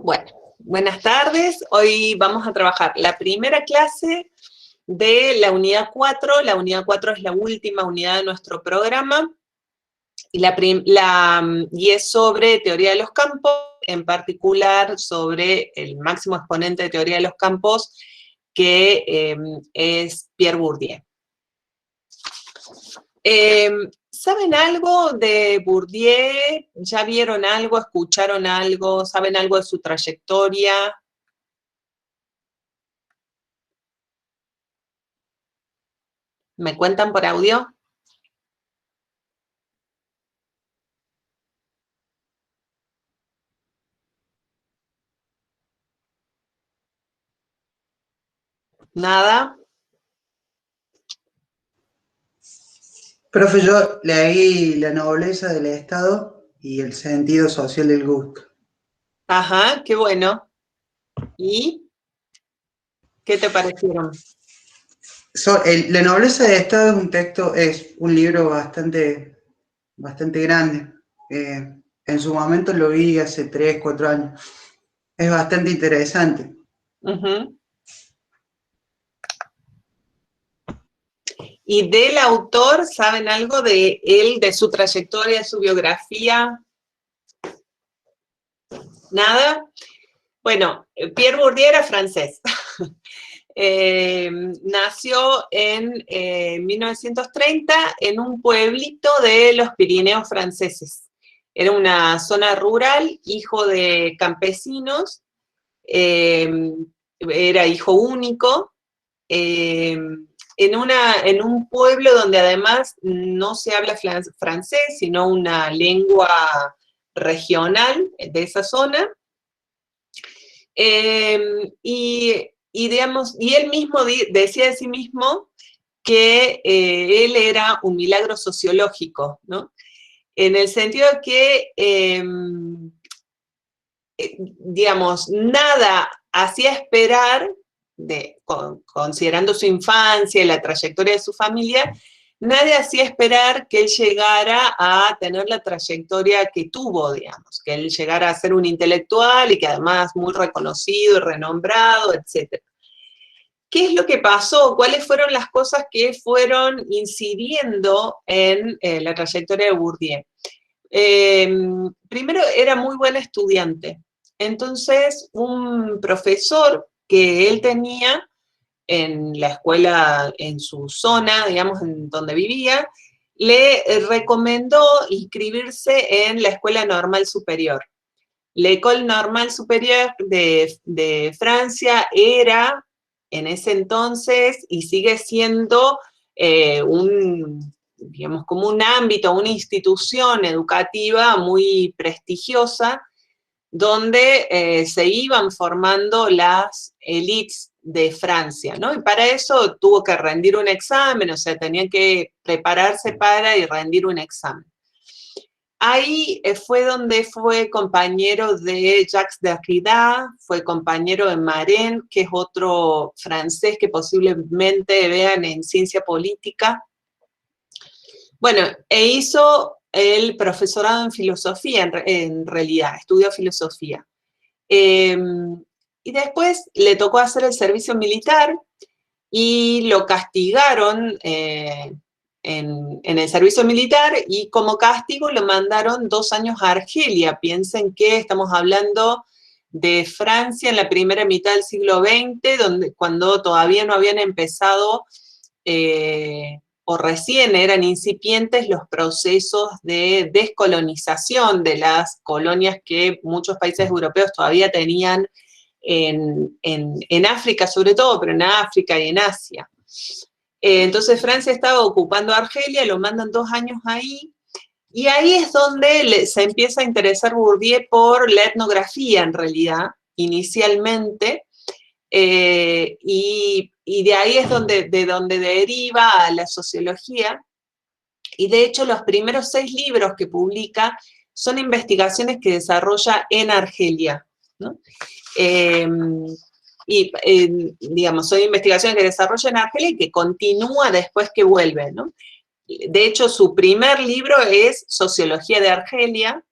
Bueno, buenas tardes. Hoy vamos a trabajar la primera clase de la unidad 4. La unidad 4 es la última unidad de nuestro programa y es sobre teoría de los campos, en particular sobre el máximo exponente de teoría de los campos, que es Pierre Bourdieu. ¿Saben algo de Bourdieu? ¿Ya vieron algo, escucharon algo, saben algo de su trayectoria? ¿Me cuentan por audio? ¿Nada? Profe, yo leí La nobleza del Estado y el sentido social del gusto. Ajá, qué bueno. ¿Y qué te parecieron? La nobleza del Estado es un texto, es un libro bastante grande. En su momento lo vi hace 3, 4 años. Es bastante interesante. Uh-huh. ¿Y del autor, saben algo de él, de su trayectoria, de su biografía? ¿Nada? Bueno, Pierre Bourdieu era francés. Nació en 1930 en un pueblito de los Pirineos franceses. Era una zona rural, hijo de campesinos, era hijo único, en un pueblo donde además no se habla francés, sino una lengua regional de esa zona. Y él mismo decía de sí mismo que él era un milagro sociológico, ¿no? En el sentido de que, digamos, nada hacía esperar, considerando su infancia y la trayectoria de su familia, nadie hacía esperar que él llegara a tener la trayectoria que tuvo, digamos, que él llegara a ser un intelectual y que además muy reconocido y renombrado, etc. ¿Qué es lo que pasó? ¿Cuáles fueron las cosas que fueron incidiendo en la trayectoria de Bourdieu? Primero, era muy buen estudiante. Entonces, un profesor que él tenía en la escuela, en su zona, digamos, en donde vivía, le recomendó inscribirse en la Escuela Normal Superior. La École Normale Supérieure de Francia era, en ese entonces, y sigue siendo digamos, como un ámbito, una institución educativa muy prestigiosa, donde se iban formando las élites de Francia, ¿no? Y para eso tuvo que rendir un examen, o sea, tenía que prepararse para y rendir un examen. Ahí fue donde fue compañero de Jacques Derrida, fue compañero de Marin, que es otro francés que posiblemente vean en ciencia política. Bueno, e hizo el profesorado en filosofía, en realidad, estudió filosofía. Y después le tocó hacer el servicio militar y lo castigaron en el servicio militar, y como castigo lo mandaron 2 años a Argelia. Piensen que estamos hablando de Francia en la primera mitad del siglo XX, cuando todavía no habían empezado o recién eran incipientes los procesos de descolonización de las colonias que muchos países europeos todavía tenían en África sobre todo, pero en África y en Asia. Entonces Francia estaba ocupando Argelia, lo mandan 2 años ahí, y ahí es donde se empieza a interesar Bourdieu por la etnografía, en realidad, inicialmente, y de ahí es de donde deriva a la sociología, y de hecho los primeros 6 libros que publica son investigaciones que desarrolla en Argelia, ¿no? Digamos, son investigaciones que desarrolla en Argelia y que continúa después que vuelve, ¿no? De hecho, su primer libro es Sociología de Argelia.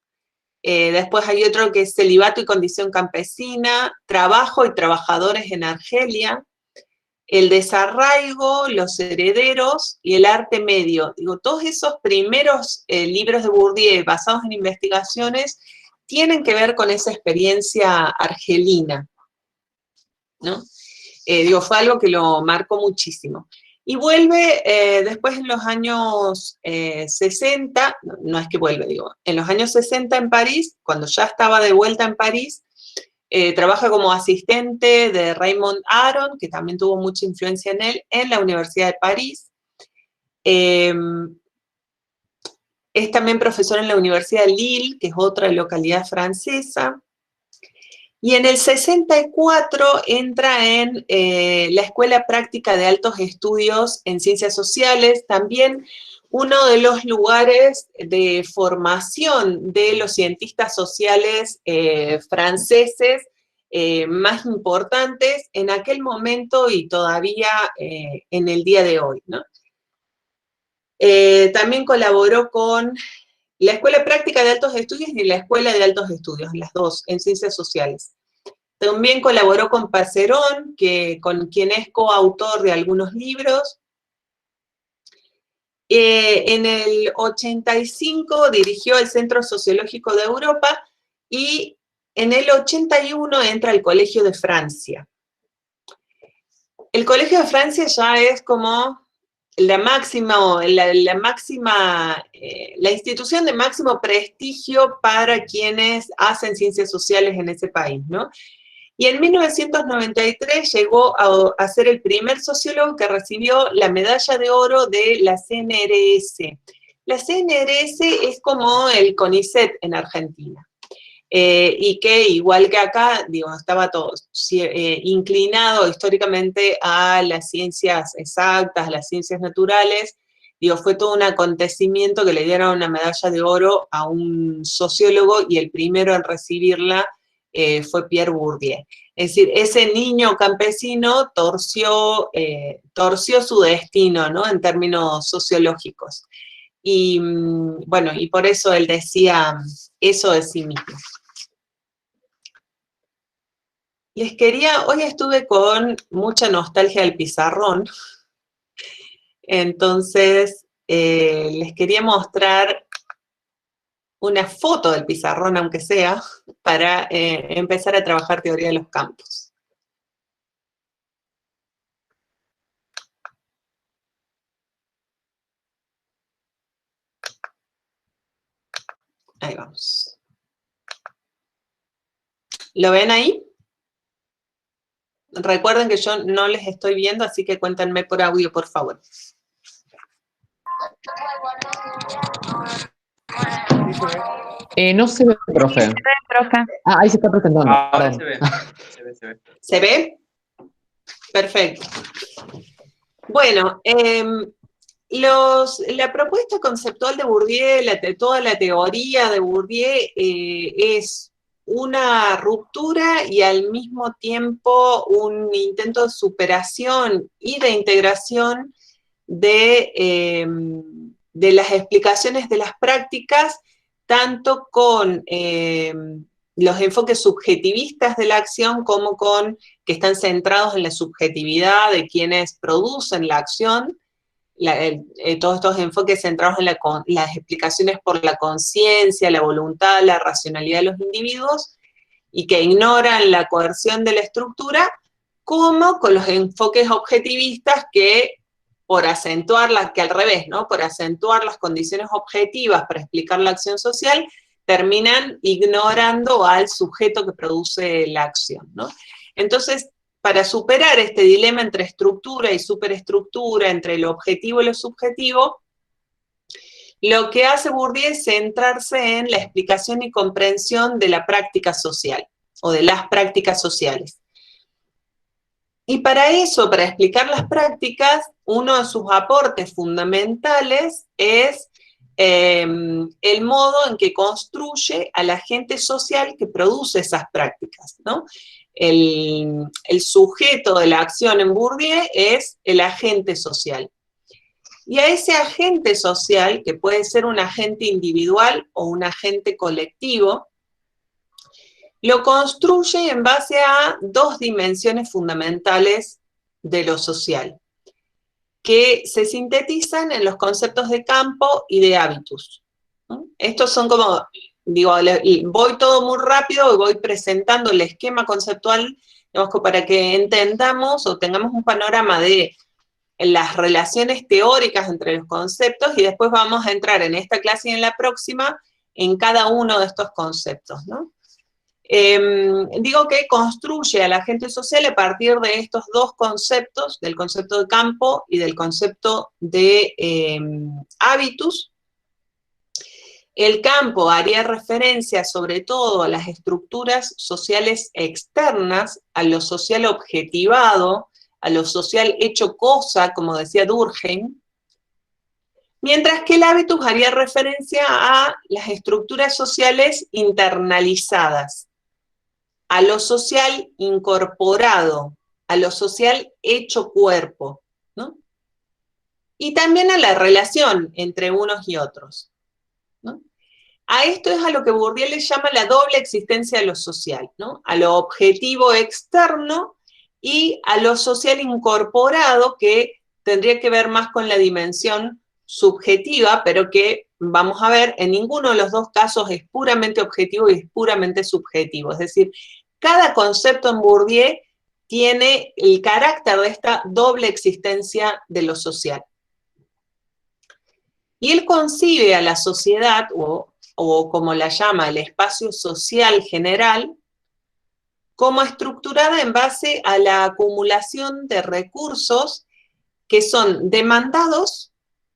Después hay otro que es Celibato y Condición Campesina, Trabajo y Trabajadores en Argelia, El Desarraigo, Los Herederos y El Arte Medio. Digo, todos esos primeros libros de Bourdieu basados en investigaciones tienen que ver con esa experiencia argelina, ¿no? Digo, fue algo que lo marcó muchísimo. Y vuelve después en los años 60, no es que vuelve, digo, en los años 60 en París, cuando ya estaba de vuelta en París, trabaja como asistente de Raymond Aron, que también tuvo mucha influencia en él, en la Universidad de París. Es también profesor en la Universidad de Lille, que es otra localidad francesa. Y en el 64 entra en la Escuela Práctica de Altos Estudios en Ciencias Sociales, también uno de los lugares de formación de los cientistas sociales franceses más importantes en aquel momento y todavía en el día de hoy, ¿no? También colaboró con la Escuela Práctica de Altos Estudios y la Escuela de Altos Estudios, las dos, en Ciencias Sociales. También colaboró con Passerón, con quien es coautor de algunos libros. En el 85 dirigió el Centro Sociológico de Europa y en el 81 entra al Colegio de Francia. El Colegio de Francia ya es como la institución de máximo prestigio para quienes hacen ciencias sociales en ese país, ¿no? Y en 1993 llegó a ser el primer sociólogo que recibió la medalla de oro de la CNRS. La CNRS es como el CONICET en Argentina. Y que, igual que acá, digo, estaba todo inclinado históricamente a las ciencias exactas, las ciencias naturales. Digo, fue todo un acontecimiento que le dieron una medalla de oro a un sociólogo y el primero en recibirla fue Pierre Bourdieu. Es decir, ese niño campesino torció su destino, ¿no? En términos sociológicos. Y bueno, y por eso él decía eso de sí mismo. Hoy estuve con mucha nostalgia del pizarrón, entonces les quería mostrar una foto del pizarrón, aunque sea, para empezar a trabajar teoría de los campos. Ahí vamos. ¿Lo ven ahí? Recuerden que yo no les estoy viendo, así que cuéntenme por audio, por favor. No se ve, profe. Sí, se ve, profe. Ah, ahí se está presentando. Ahora se ve. ¿Se ve? Perfecto. Bueno, la propuesta conceptual de Bourdieu, toda la teoría de Bourdieu es una ruptura y al mismo tiempo un intento de superación y de integración de las explicaciones de las prácticas, tanto con los enfoques subjetivistas de la acción como con que están centrados en la subjetividad de quienes producen la acción, todos estos enfoques centrados en las explicaciones por la conciencia, la voluntad, la racionalidad de los individuos, y que ignoran la coerción de la estructura, como con los enfoques objetivistas que, por acentuarlas, que al revés, ¿no? Por acentuar las condiciones objetivas para explicar la acción social, terminan ignorando al sujeto que produce la acción, ¿no? Entonces, para superar este dilema entre estructura y superestructura, entre lo objetivo y lo subjetivo, lo que hace Bourdieu es centrarse en la explicación y comprensión de la práctica social, o de las prácticas sociales. Y para eso, para explicar las prácticas, uno de sus aportes fundamentales es el modo en que construye al agente social que produce esas prácticas, ¿no? El sujeto de la acción en Bourdieu es el agente social. Y a ese agente social, que puede ser un agente individual o un agente colectivo, lo construye en base a dos dimensiones fundamentales de lo social, que se sintetizan en los conceptos de campo y de hábitus. Estos son como, digo, voy todo muy rápido y voy presentando el esquema conceptual, digamos, para que entendamos o tengamos un panorama de las relaciones teóricas entre los conceptos, y después vamos a entrar en esta clase y en la próxima en cada uno de estos conceptos, ¿no? Digo que construye al agente social a partir de estos dos conceptos, del concepto de campo y del concepto de hábitus. El campo haría referencia sobre todo a las estructuras sociales externas, a lo social objetivado, a lo social hecho cosa, como decía Durkheim, mientras que el hábitus haría referencia a las estructuras sociales internalizadas, a lo social incorporado, a lo social hecho cuerpo, ¿no? Y también a la relación entre unos y otros, ¿no? A esto es a lo que Bourdieu le llama la doble existencia de lo social, ¿no? A lo objetivo externo y a lo social incorporado, que tendría que ver más con la dimensión subjetiva, pero que, vamos a ver, en ninguno de los dos casos es puramente objetivo y es puramente subjetivo. Es decir, cada concepto en Bourdieu tiene el carácter de esta doble existencia de lo social. Y él concibe a la sociedad, o como la llama, el espacio social general, como estructurada en base a la acumulación de recursos que son demandados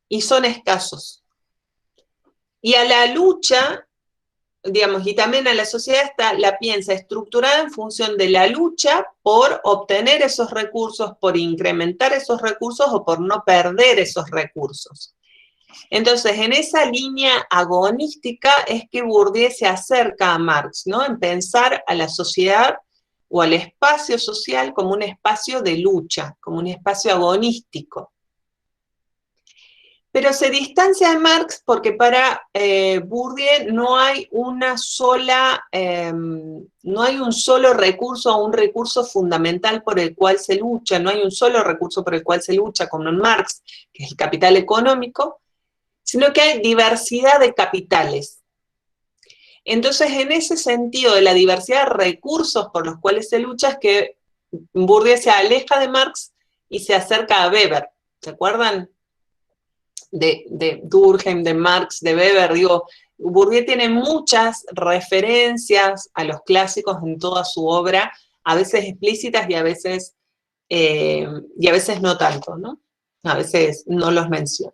y son escasos. Y a la lucha, digamos, y también a la sociedad la piensa estructurada en función de la lucha por obtener esos recursos, por incrementar esos recursos o por no perder esos recursos. Entonces, en esa línea agonística es que Bourdieu se acerca a Marx, ¿no? En pensar a la sociedad o al espacio social como un espacio de lucha, como un espacio agonístico. Pero se distancia de Marx porque para Bourdieu no hay una sola, no hay un solo recurso o un recurso fundamental por el cual se lucha, no hay un solo recurso por el cual se lucha, como en Marx, que es el capital económico, sino que hay diversidad de capitales. Entonces, en ese sentido de la diversidad de recursos por los cuales se lucha, es que Bourdieu se aleja de Marx y se acerca a Weber. ¿Se acuerdan? De Durkheim, de Marx, de Weber. Digo, Bourdieu tiene muchas referencias a los clásicos en toda su obra, a veces explícitas y a veces no tanto, ¿no? A veces no los menciona.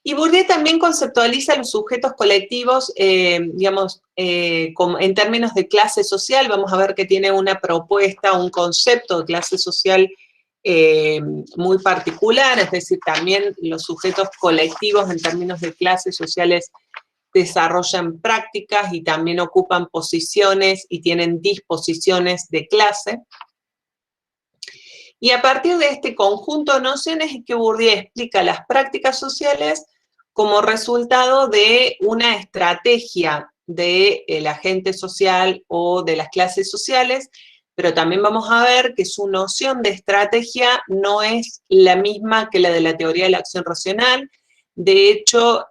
Y Bourdieu también conceptualiza los sujetos colectivos, digamos, en términos de clase social. Vamos a ver que tiene una propuesta, un concepto de clase social muy particular, es decir, también los sujetos colectivos en términos de clases sociales desarrollan prácticas y también ocupan posiciones y tienen disposiciones de clase. Y a partir de este conjunto de nociones es que Bourdieu explica las prácticas sociales como resultado de una estrategia del agente social o de las clases sociales, pero también vamos a ver que su noción de estrategia no es la misma que la de la teoría de la acción racional. De hecho,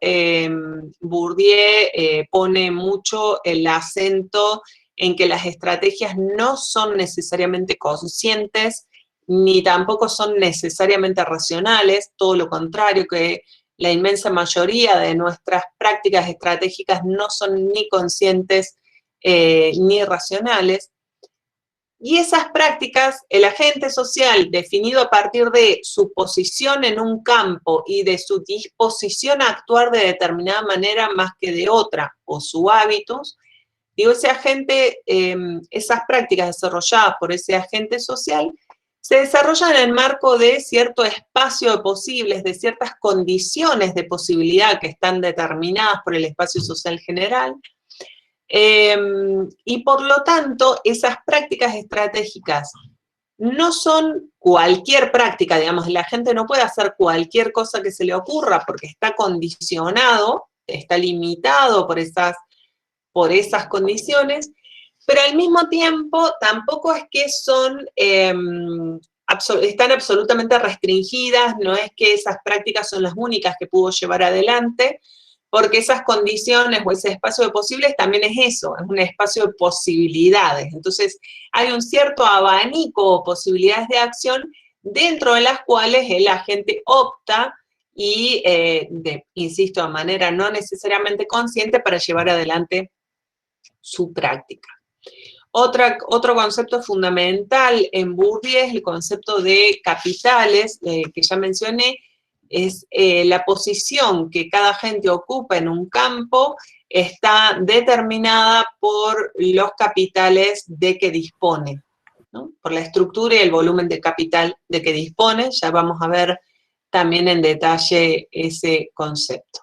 Bourdieu pone mucho el acento en que las estrategias no son necesariamente conscientes, ni tampoco son necesariamente racionales, todo lo contrario, que la inmensa mayoría de nuestras prácticas estratégicas no son ni conscientes ni racionales. Y esas prácticas, el agente social, definido a partir de su posición en un campo y de su disposición a actuar de determinada manera más que de otra, o su hábitos, digo, ese agente, esas prácticas desarrolladas por ese agente social, se desarrollan en el marco de cierto espacio de posibles, de ciertas condiciones de posibilidad que están determinadas por el espacio social general, y por lo tanto, esas prácticas estratégicas no son cualquier práctica, digamos, la gente no puede hacer cualquier cosa que se le ocurra porque está condicionado, está limitado por esas condiciones, pero al mismo tiempo tampoco es que son, están absolutamente restringidas, no es que esas prácticas son las únicas que pudo llevar adelante, porque esas condiciones o ese espacio de posibles también es eso, es un espacio de posibilidades. Entonces, hay un cierto abanico o posibilidades de acción dentro de las cuales la gente opta y, insisto, de manera no necesariamente consciente para llevar adelante su práctica. Otro concepto fundamental en Bourdieu es el concepto de capitales, que ya mencioné, es la posición que cada gente ocupa en un campo está determinada por los capitales de que dispone, ¿no? Por la estructura y el volumen de capital de que dispone. Ya vamos a ver también en detalle ese concepto.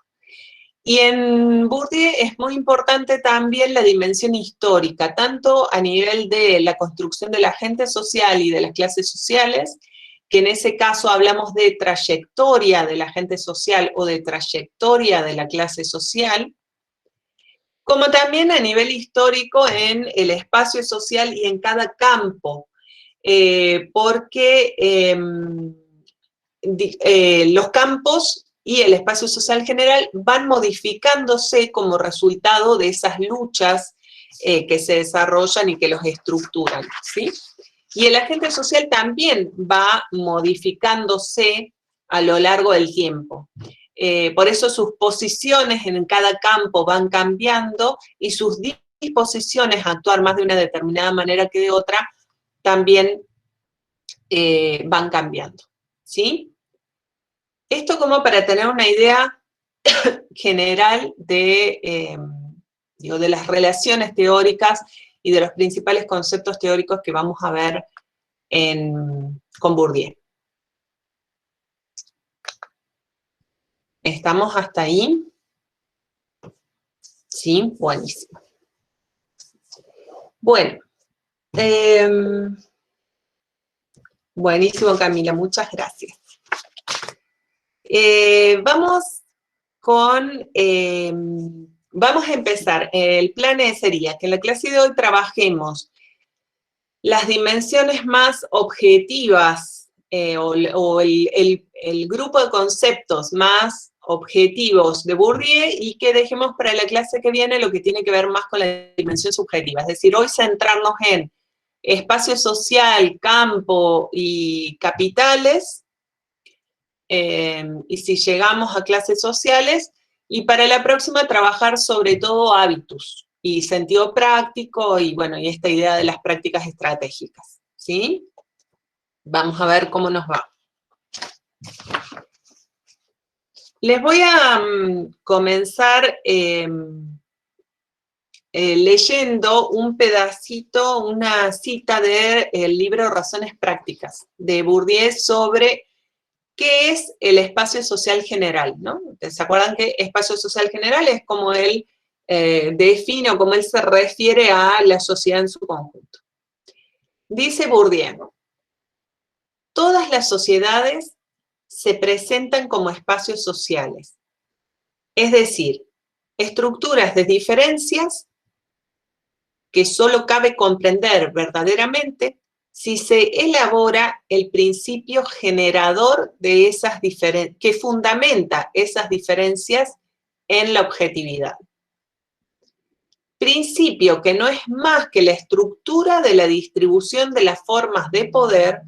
Y en Bourdieu es muy importante también la dimensión histórica, tanto a nivel de la construcción del agente social y de las clases sociales, que en ese caso hablamos de trayectoria del agente social o de trayectoria de la clase social, como también a nivel histórico en el espacio social y en cada campo, porque los campos y el espacio social general van modificándose como resultado de esas luchas que se desarrollan y que los estructuran, ¿sí? Y el agente social también va modificándose a lo largo del tiempo. Por eso sus posiciones en cada campo van cambiando y sus disposiciones a actuar más de una determinada manera que de otra también van cambiando, ¿sí? Esto como para tener una idea general de las relaciones teóricas y de los principales conceptos teóricos que vamos a ver con Bourdieu. ¿Estamos hasta ahí? Sí, buenísimo. Bueno, buenísimo, Camila, muchas gracias. Vamos a empezar. El plan sería que en la clase de hoy trabajemos las dimensiones más objetivas o el grupo de conceptos más objetivos de Bourdieu y que dejemos para la clase que viene lo que tiene que ver más con la dimensión subjetiva. Es decir, hoy centrarnos en espacio social, campo y capitales, y si llegamos a clases sociales, y para la próxima trabajar sobre todo hábitos y sentido práctico y bueno, y esta idea de las prácticas estratégicas, ¿sí? Vamos a ver cómo nos va. Les voy a comenzar leyendo un pedacito, una cita del libro Razones Prácticas de Bourdieu sobre qué es el espacio social general, ¿no? ¿Se acuerdan que espacio social general es como él define o como él se refiere a la sociedad en su conjunto? Dice Bourdieu, todas las sociedades se presentan como espacios sociales, es decir, estructuras de diferencias que solo cabe comprender verdaderamente si se elabora el principio generador de esas diferencias, que fundamenta esas diferencias en la objetividad. Principio que no es más que la estructura de la distribución de las formas de poder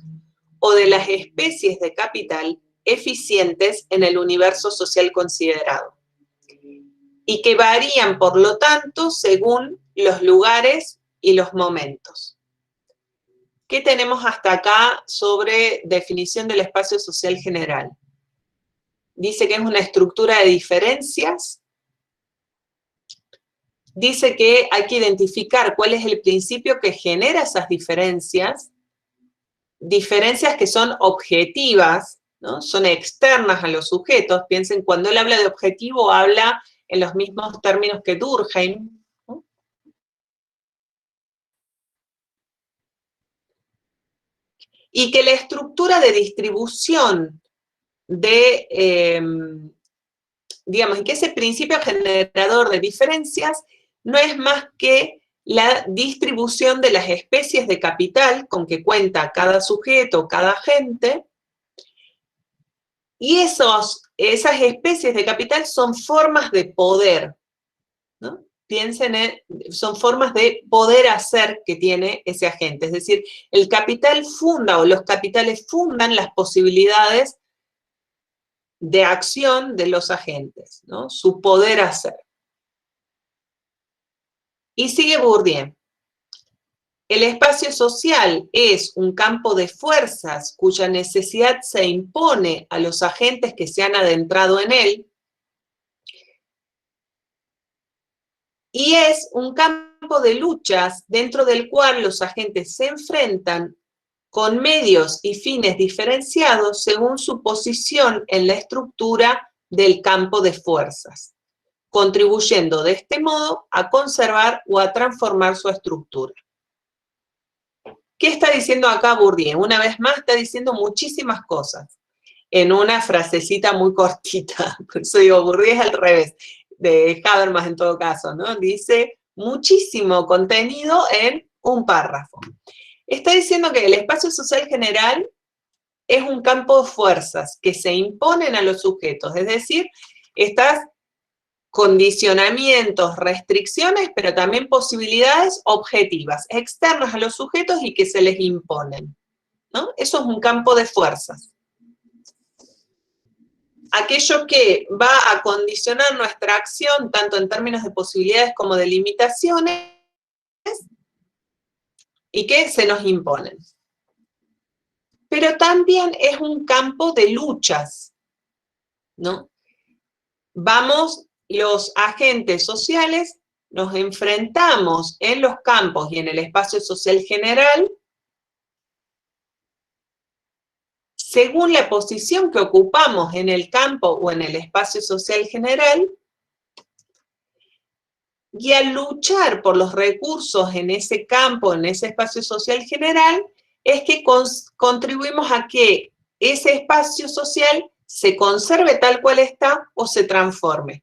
o de las especies de capital eficientes en el universo social considerado, y que varían, por lo tanto, según los lugares y los momentos. ¿Qué tenemos hasta acá sobre definición del espacio social general? Dice que es una estructura de diferencias. Dice que hay que identificar cuál es el principio que genera esas diferencias. Diferencias que son objetivas, ¿no? Son externas a los sujetos. Piensen, cuando él habla de objetivo, habla en los mismos términos que Durkheim, ¿no? y que la estructura de distribución de, digamos, y que ese principio generador de diferencias no es más que la distribución de las especies de capital con que cuenta cada sujeto, cada agente, y esas especies de capital son formas de poder, ¿no? Piensen son formas de poder hacer que tiene ese agente, es decir, el capital funda o los capitales fundan las posibilidades de acción de los agentes, ¿no? Su poder hacer. Y sigue Bourdieu. El espacio social es un campo de fuerzas cuya necesidad se impone a los agentes que se han adentrado en él, y es un campo de luchas dentro del cual los agentes se enfrentan con medios y fines diferenciados según su posición en la estructura del campo de fuerzas, contribuyendo de este modo a conservar o a transformar su estructura. ¿Qué está diciendo acá Bourdieu? Una vez más está diciendo muchísimas cosas en una frasecita muy cortita. Por eso digo, Bourdieu es al revés, de Habermas en todo caso, ¿no? Dice muchísimo contenido en un párrafo. Está diciendo que el espacio social general es un campo de fuerzas que se imponen a los sujetos, es decir, estas condicionamientos, restricciones, pero también posibilidades objetivas, externas a los sujetos y que se les imponen, ¿no? Eso es un campo de fuerzas. Aquello que va a condicionar nuestra acción, tanto en términos de posibilidades como de limitaciones, y que se nos imponen. Pero también es un campo de luchas, ¿no? Vamos, los agentes sociales, nos enfrentamos en los campos y en el espacio social general según la posición que ocupamos en el campo o en el espacio social general, y al luchar por los recursos en ese campo, en ese espacio social general, es que contribuimos a que ese espacio social se conserve tal cual está o se transforme.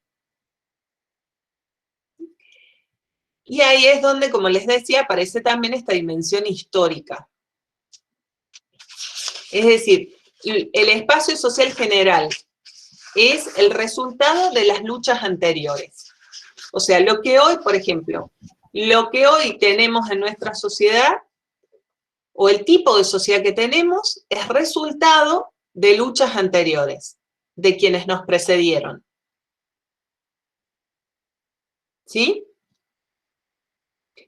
Y ahí es donde, como les decía, aparece también esta dimensión histórica. Es decir, el espacio social general es el resultado de las luchas anteriores. O sea, lo que hoy, por ejemplo, lo que hoy tenemos en nuestra sociedad, o el tipo de sociedad que tenemos, es resultado de luchas anteriores, de quienes nos precedieron. ¿Sí?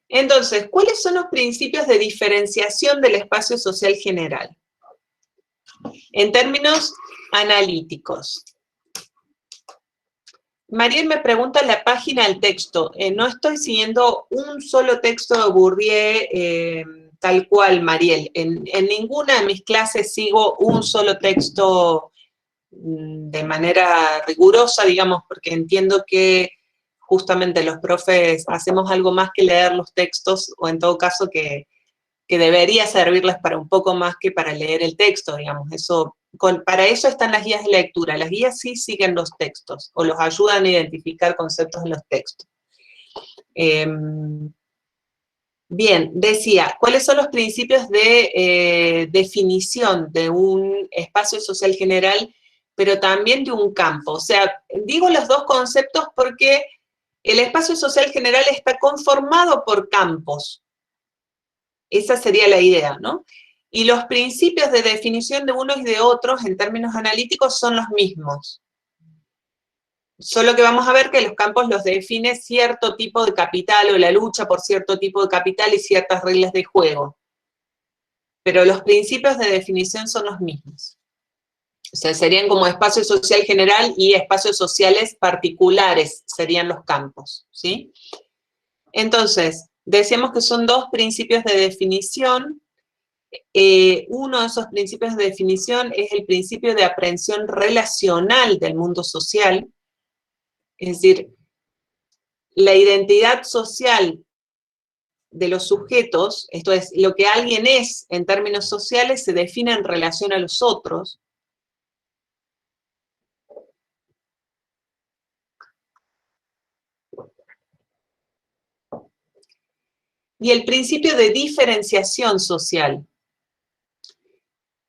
Entonces, ¿cuáles son los principios de diferenciación del espacio social general? En términos analíticos. Mariel me pregunta la página del texto. No estoy siguiendo un solo texto de Bourdieu tal cual, Mariel. En ninguna de mis clases sigo un solo texto de manera rigurosa, digamos, porque entiendo que justamente los profes hacemos algo más que leer los textos, o en todo caso que debería servirles para un poco más que para leer el texto, digamos. Para eso están las guías de lectura. Las guías sí siguen los textos, o los ayudan a identificar conceptos en los textos. Bien, decía, ¿cuáles son los principios de definición de un espacio social general, pero también de un campo? O sea, digo los dos conceptos porque el espacio social general está conformado por campos. Esa sería la idea, ¿no? Y los principios de definición de unos y de otros en términos analíticos son los mismos. Solo que vamos a ver que los campos los define cierto tipo de capital o la lucha por cierto tipo de capital y ciertas reglas de juego. Pero los principios de definición son los mismos. O sea, serían como espacio social general y espacios sociales particulares serían los campos, ¿sí? Entonces, decíamos que son dos principios de definición. Uno de esos principios de definición es el principio de aprehensión relacional del mundo social. Es decir, la identidad social de los sujetos, esto es, lo que alguien es en términos sociales, se define en relación a los otros. Y el principio de diferenciación social.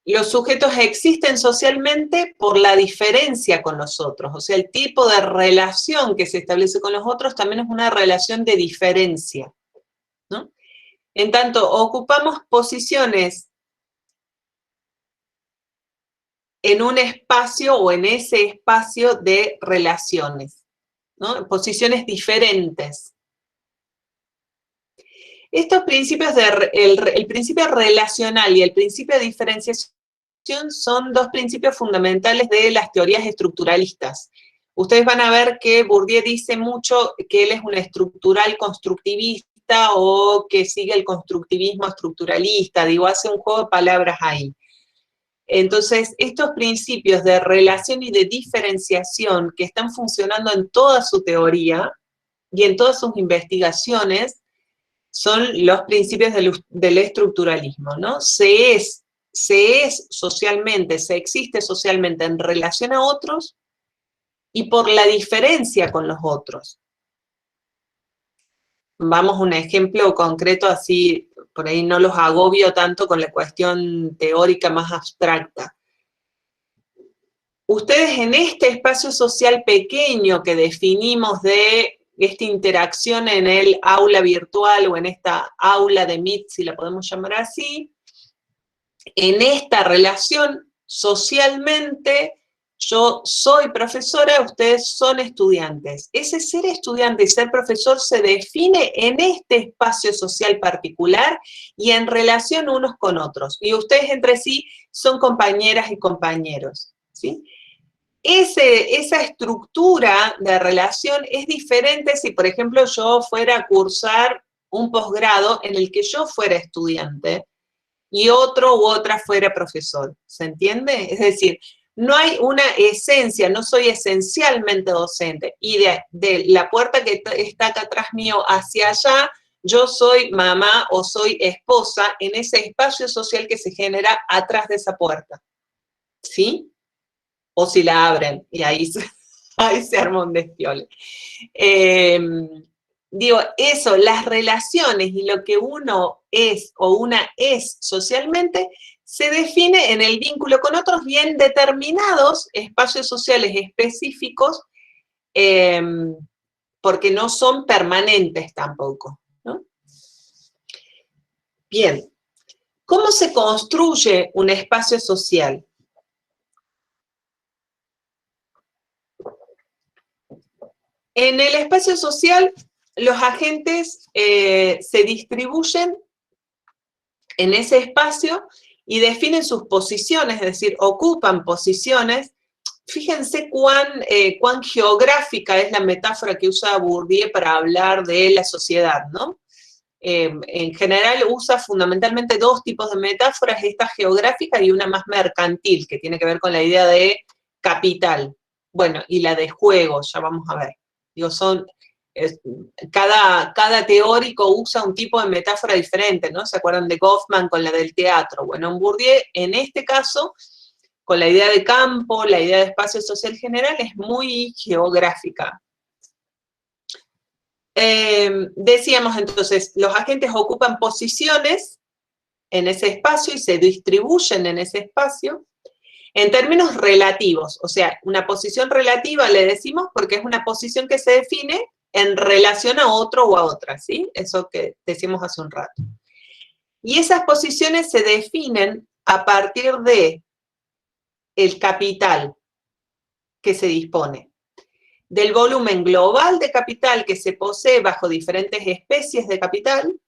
Los sujetos existen socialmente por la diferencia con los otros, o sea, el tipo de relación que se establece con los otros también es una relación de diferencia, ¿no? En tanto, ocupamos posiciones en un espacio o en ese espacio de relaciones, ¿no? Posiciones diferentes. Estos principios, el principio relacional y el principio de diferenciación son dos principios fundamentales de las teorías estructuralistas. Ustedes van a ver que Bourdieu dice mucho que él es un estructural constructivista o que sigue el constructivismo estructuralista, digo, hace un juego de palabras ahí. Entonces, estos principios de relación y de diferenciación que están funcionando en toda su teoría y en todas sus investigaciones, son los principios del estructuralismo, ¿no? Se es socialmente, se existe socialmente en relación a otros y por la diferencia con los otros. Vamos a un ejemplo concreto, así por ahí no los agobio tanto con la cuestión teórica más abstracta. Ustedes en este espacio social pequeño que definimos de esta interacción en el aula virtual o en esta aula de Meet, si la podemos llamar así, en esta relación socialmente yo soy profesora, ustedes son estudiantes. Ese ser estudiante y ser profesor se define en este espacio social particular y en relación unos con otros. Y ustedes entre sí son compañeras y compañeros, ¿sí? Esa estructura de relación es diferente si, por ejemplo, yo fuera a cursar un posgrado en el que yo fuera estudiante y otro u otra fuera profesor. ¿Se entiende? Es decir, no hay una esencia, no soy esencialmente docente. Y de la puerta que está acá atrás mío hacia allá, yo soy mamá o soy esposa en ese espacio social que se genera atrás de esa puerta. ¿Sí? O si la abren, y ahí se arma un despiole. Digo, eso, las relaciones y lo que uno es o una es socialmente, se define en el vínculo con otros y en determinados espacios sociales específicos, porque no son permanentes tampoco, ¿no? Bien, ¿cómo se construye un espacio social? En el espacio social, los agentes se distribuyen en ese espacio y definen sus posiciones, es decir, ocupan posiciones. Fíjense cuán geográfica es la metáfora que usa Bourdieu para hablar de la sociedad, ¿no? En general usa fundamentalmente dos tipos de metáforas, esta geográfica y una más mercantil, que tiene que ver con la idea de capital. Bueno, y la de juego, ya vamos a ver. Digo, cada teórico usa un tipo de metáfora diferente, ¿no? ¿Se acuerdan de Goffman con la del teatro? Bueno, en Bourdieu, en este caso, con la idea de campo, la idea de espacio social general, es muy geográfica. Decíamos entonces, los agentes ocupan posiciones en ese espacio y se distribuyen en ese espacio en términos relativos, o sea, una posición relativa le decimos porque es una posición que se define en relación a otro o a otra, ¿sí? Eso que decimos hace un rato. Y esas posiciones se definen a partir de el capital que se dispone, del volumen global de capital que se posee bajo diferentes especies de capital,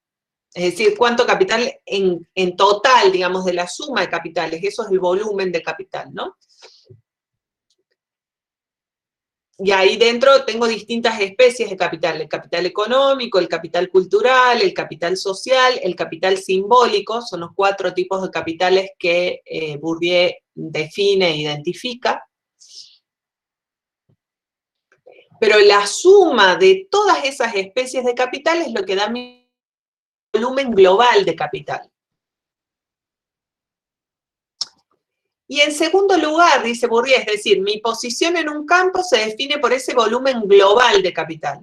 es decir, cuánto capital en total, digamos, de la suma de capitales, eso es el volumen de capital, ¿no? Y ahí dentro tengo distintas especies de capital, el capital económico, el capital cultural, el capital social, el capital simbólico, son los 4 tipos de capitales que Bourdieu define e identifica. Pero la suma de todas esas especies de capital es lo que da mi volumen global de capital. Y en segundo lugar, dice Bourdieu, es decir, mi posición en un campo se define por ese volumen global de capital.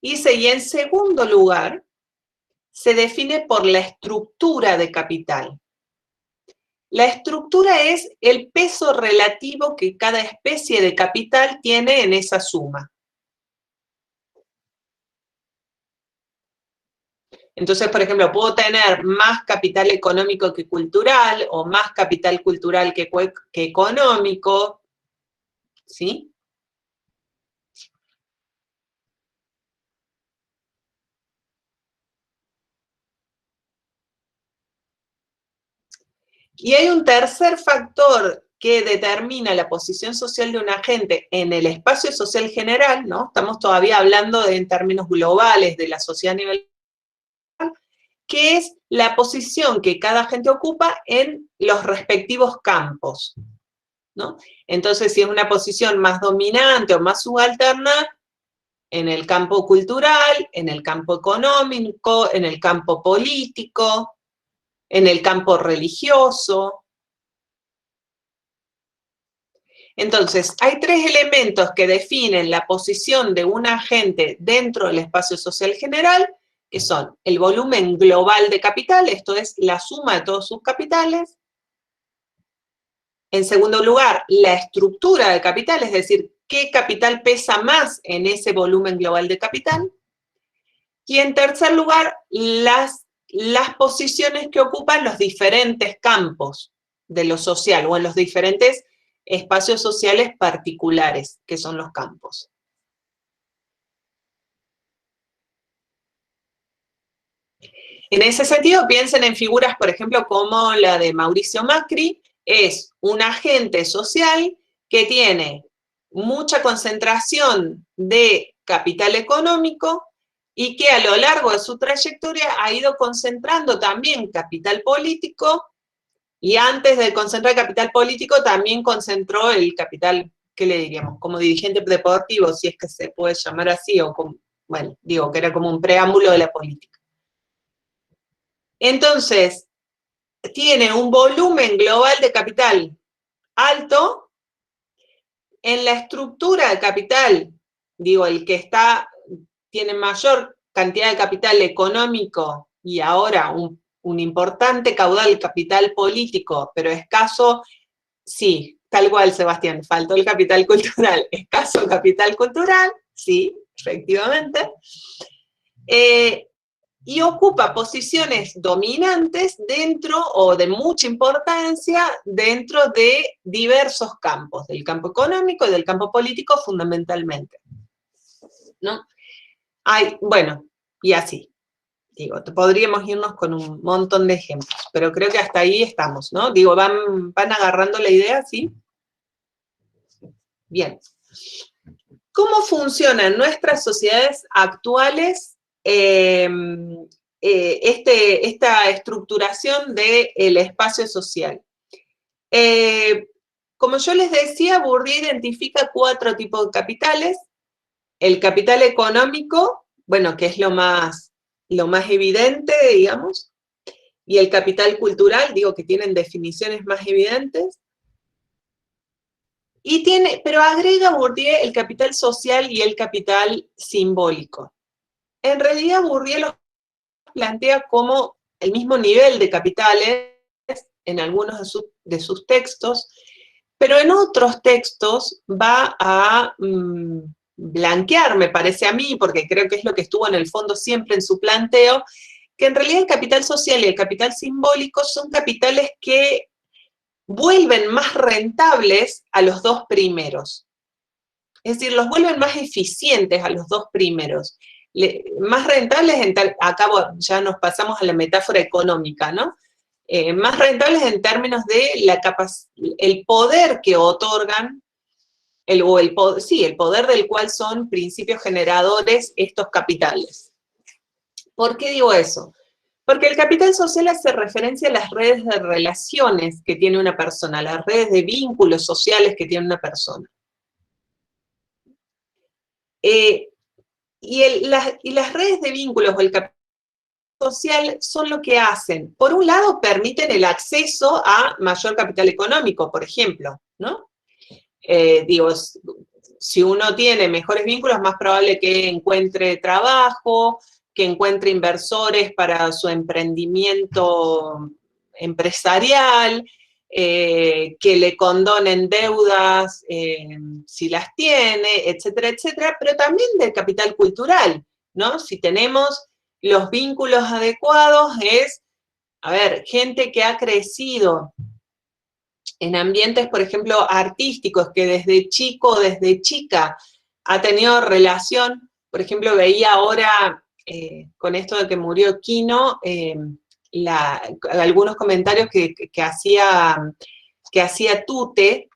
Dice, y en segundo lugar, se define por la estructura de capital. La estructura es el peso relativo que cada especie de capital tiene en esa suma. Entonces, por ejemplo, puedo tener más capital económico que cultural, o más capital cultural que económico, ¿sí? Y hay un tercer factor que determina la posición social de un agente en el espacio social general, ¿no? Estamos todavía hablando en términos globales de la sociedad a nivel global, que es la posición que cada agente ocupa en los respectivos campos, ¿no? Entonces, si es una posición más dominante o más subalterna, en el campo cultural, en el campo económico, en el campo político, en el campo religioso. Entonces, hay tres elementos que definen la posición de un agente dentro del espacio social general, que son el volumen global de capital, esto es la suma de todos sus capitales. En segundo lugar, la estructura de capital, es decir, qué capital pesa más en ese volumen global de capital. Y en tercer lugar, las posiciones que ocupan los diferentes campos de lo social o en los diferentes espacios sociales particulares, que son los campos. En ese sentido, piensen en figuras, por ejemplo, como la de Mauricio Macri, es un agente social que tiene mucha concentración de capital económico y que a lo largo de su trayectoria ha ido concentrando también capital político, y antes de concentrar capital político también concentró el capital, ¿qué le diríamos? Como dirigente deportivo, si es que se puede llamar así, o como, bueno, digo que era como un preámbulo de la política. Entonces, tiene un volumen global de capital alto. En la estructura de capital, digo, el que tiene mayor cantidad de capital económico y ahora un importante caudal de capital político, pero escaso, sí, tal cual, Sebastián, faltó el capital cultural, escaso capital cultural, sí, efectivamente, y ocupa posiciones dominantes dentro, o de mucha importancia, dentro de diversos campos, del campo económico y del campo político fundamentalmente, ¿no? Bueno, y así, digo, podríamos irnos con un montón de ejemplos, pero creo que hasta ahí estamos, ¿no? Digo, ¿van agarrando la idea, sí? Bien. ¿Cómo funcionan nuestras sociedades actuales esta estructuración del espacio social? Como yo les decía, Bourdieu identifica 4 tipos de capitales. El capital económico, bueno, que es lo más evidente, digamos, y el capital cultural, digo que tienen definiciones más evidentes. Pero agrega Bourdieu el capital social y el capital simbólico. En realidad, Bourdieu los plantea como el mismo nivel de capitales en algunos de sus textos, pero en otros textos va a blanquear, me parece a mí, porque creo que es lo que estuvo en el fondo siempre en su planteo, que en realidad el capital social y el capital simbólico son capitales que vuelven más rentables a los dos primeros. Es decir, los vuelven más eficientes a los dos primeros. Más rentables, acá ya nos pasamos a la metáfora económica, ¿no? Más rentables en términos de el poder que otorgan, el poder del cual son principios generadores estos capitales. ¿Por qué digo eso? Porque el capital social hace referencia a las redes de relaciones que tiene una persona, las redes de vínculos sociales que tiene una persona. Y las redes de vínculos o el capital social son lo que hacen. Por un lado, permiten el acceso a mayor capital económico, por ejemplo, ¿no? Digo, si uno tiene mejores vínculos, es más probable que encuentre trabajo, que encuentre inversores para su emprendimiento empresarial, que le condonen deudas si las tiene, etcétera, etcétera, pero también del capital cultural, ¿no? Si tenemos los vínculos adecuados, es, a ver, gente que ha crecido en ambientes, por ejemplo, artísticos, que desde chico, desde chica, ha tenido relación. Por ejemplo, veía ahora, con esto de que murió Quino, algunos comentarios que hacía Tute,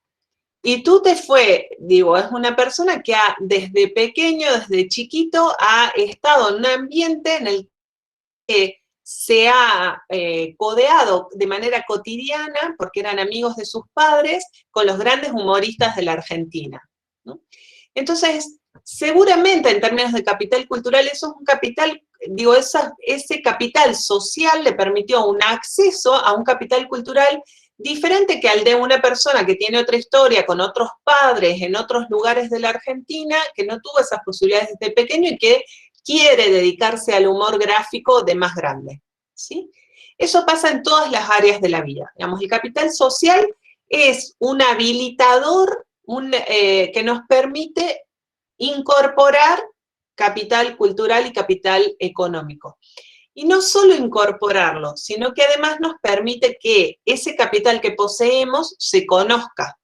y Tute fue, digo, es una persona que desde pequeño, desde chiquito, ha estado en un ambiente en el que se ha codeado de manera cotidiana, porque eran amigos de sus padres, con los grandes humoristas de la Argentina, ¿no? Entonces, seguramente en términos de capital cultural, eso es un capital, digo, ese capital social le permitió un acceso a un capital cultural diferente que al de una persona que tiene otra historia, con otros padres, en otros lugares de la Argentina, que no tuvo esas posibilidades desde pequeño y que quiere dedicarse al humor gráfico de más grande, ¿sí? Eso pasa en todas las áreas de la vida. Digamos, el capital social es un habilitador que nos permite incorporar capital cultural y capital económico. Y no solo incorporarlo, sino que además nos permite que ese capital que poseemos se conozca,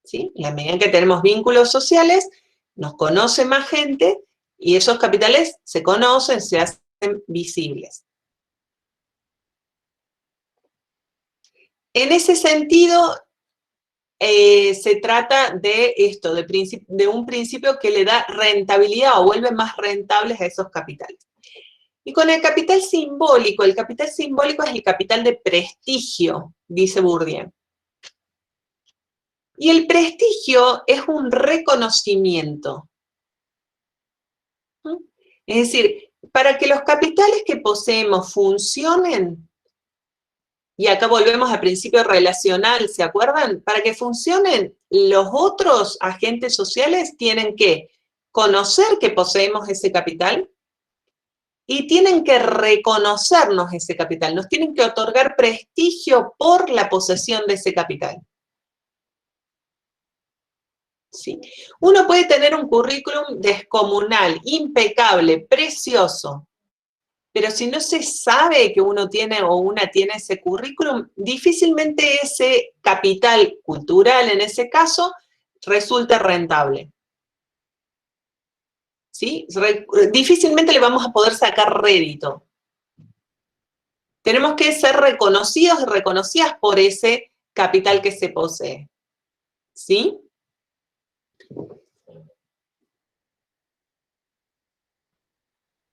¿sí? En la medida en que tenemos vínculos sociales, nos conoce más gente y esos capitales se conocen, se hacen visibles. En ese sentido, se trata de esto, de un principio que le da rentabilidad o vuelve más rentables a esos capitales. Y con el capital simbólico es el capital de prestigio, dice Bourdieu. Y el prestigio es un reconocimiento. Es decir, para que los capitales que poseemos funcionen, y acá volvemos al principio relacional, ¿se acuerdan? Para que funcionen, los otros agentes sociales tienen que conocer que poseemos ese capital y tienen que reconocernos ese capital, nos tienen que otorgar prestigio por la posesión de ese capital. ¿Sí? Uno puede tener un currículum descomunal, impecable, precioso, pero si no se sabe que uno tiene o una tiene ese currículum, difícilmente ese capital cultural, en ese caso, resulta rentable. ¿Sí? Difícilmente le vamos a poder sacar rédito. Tenemos que ser reconocidos y reconocidas por ese capital que se posee. ¿Sí?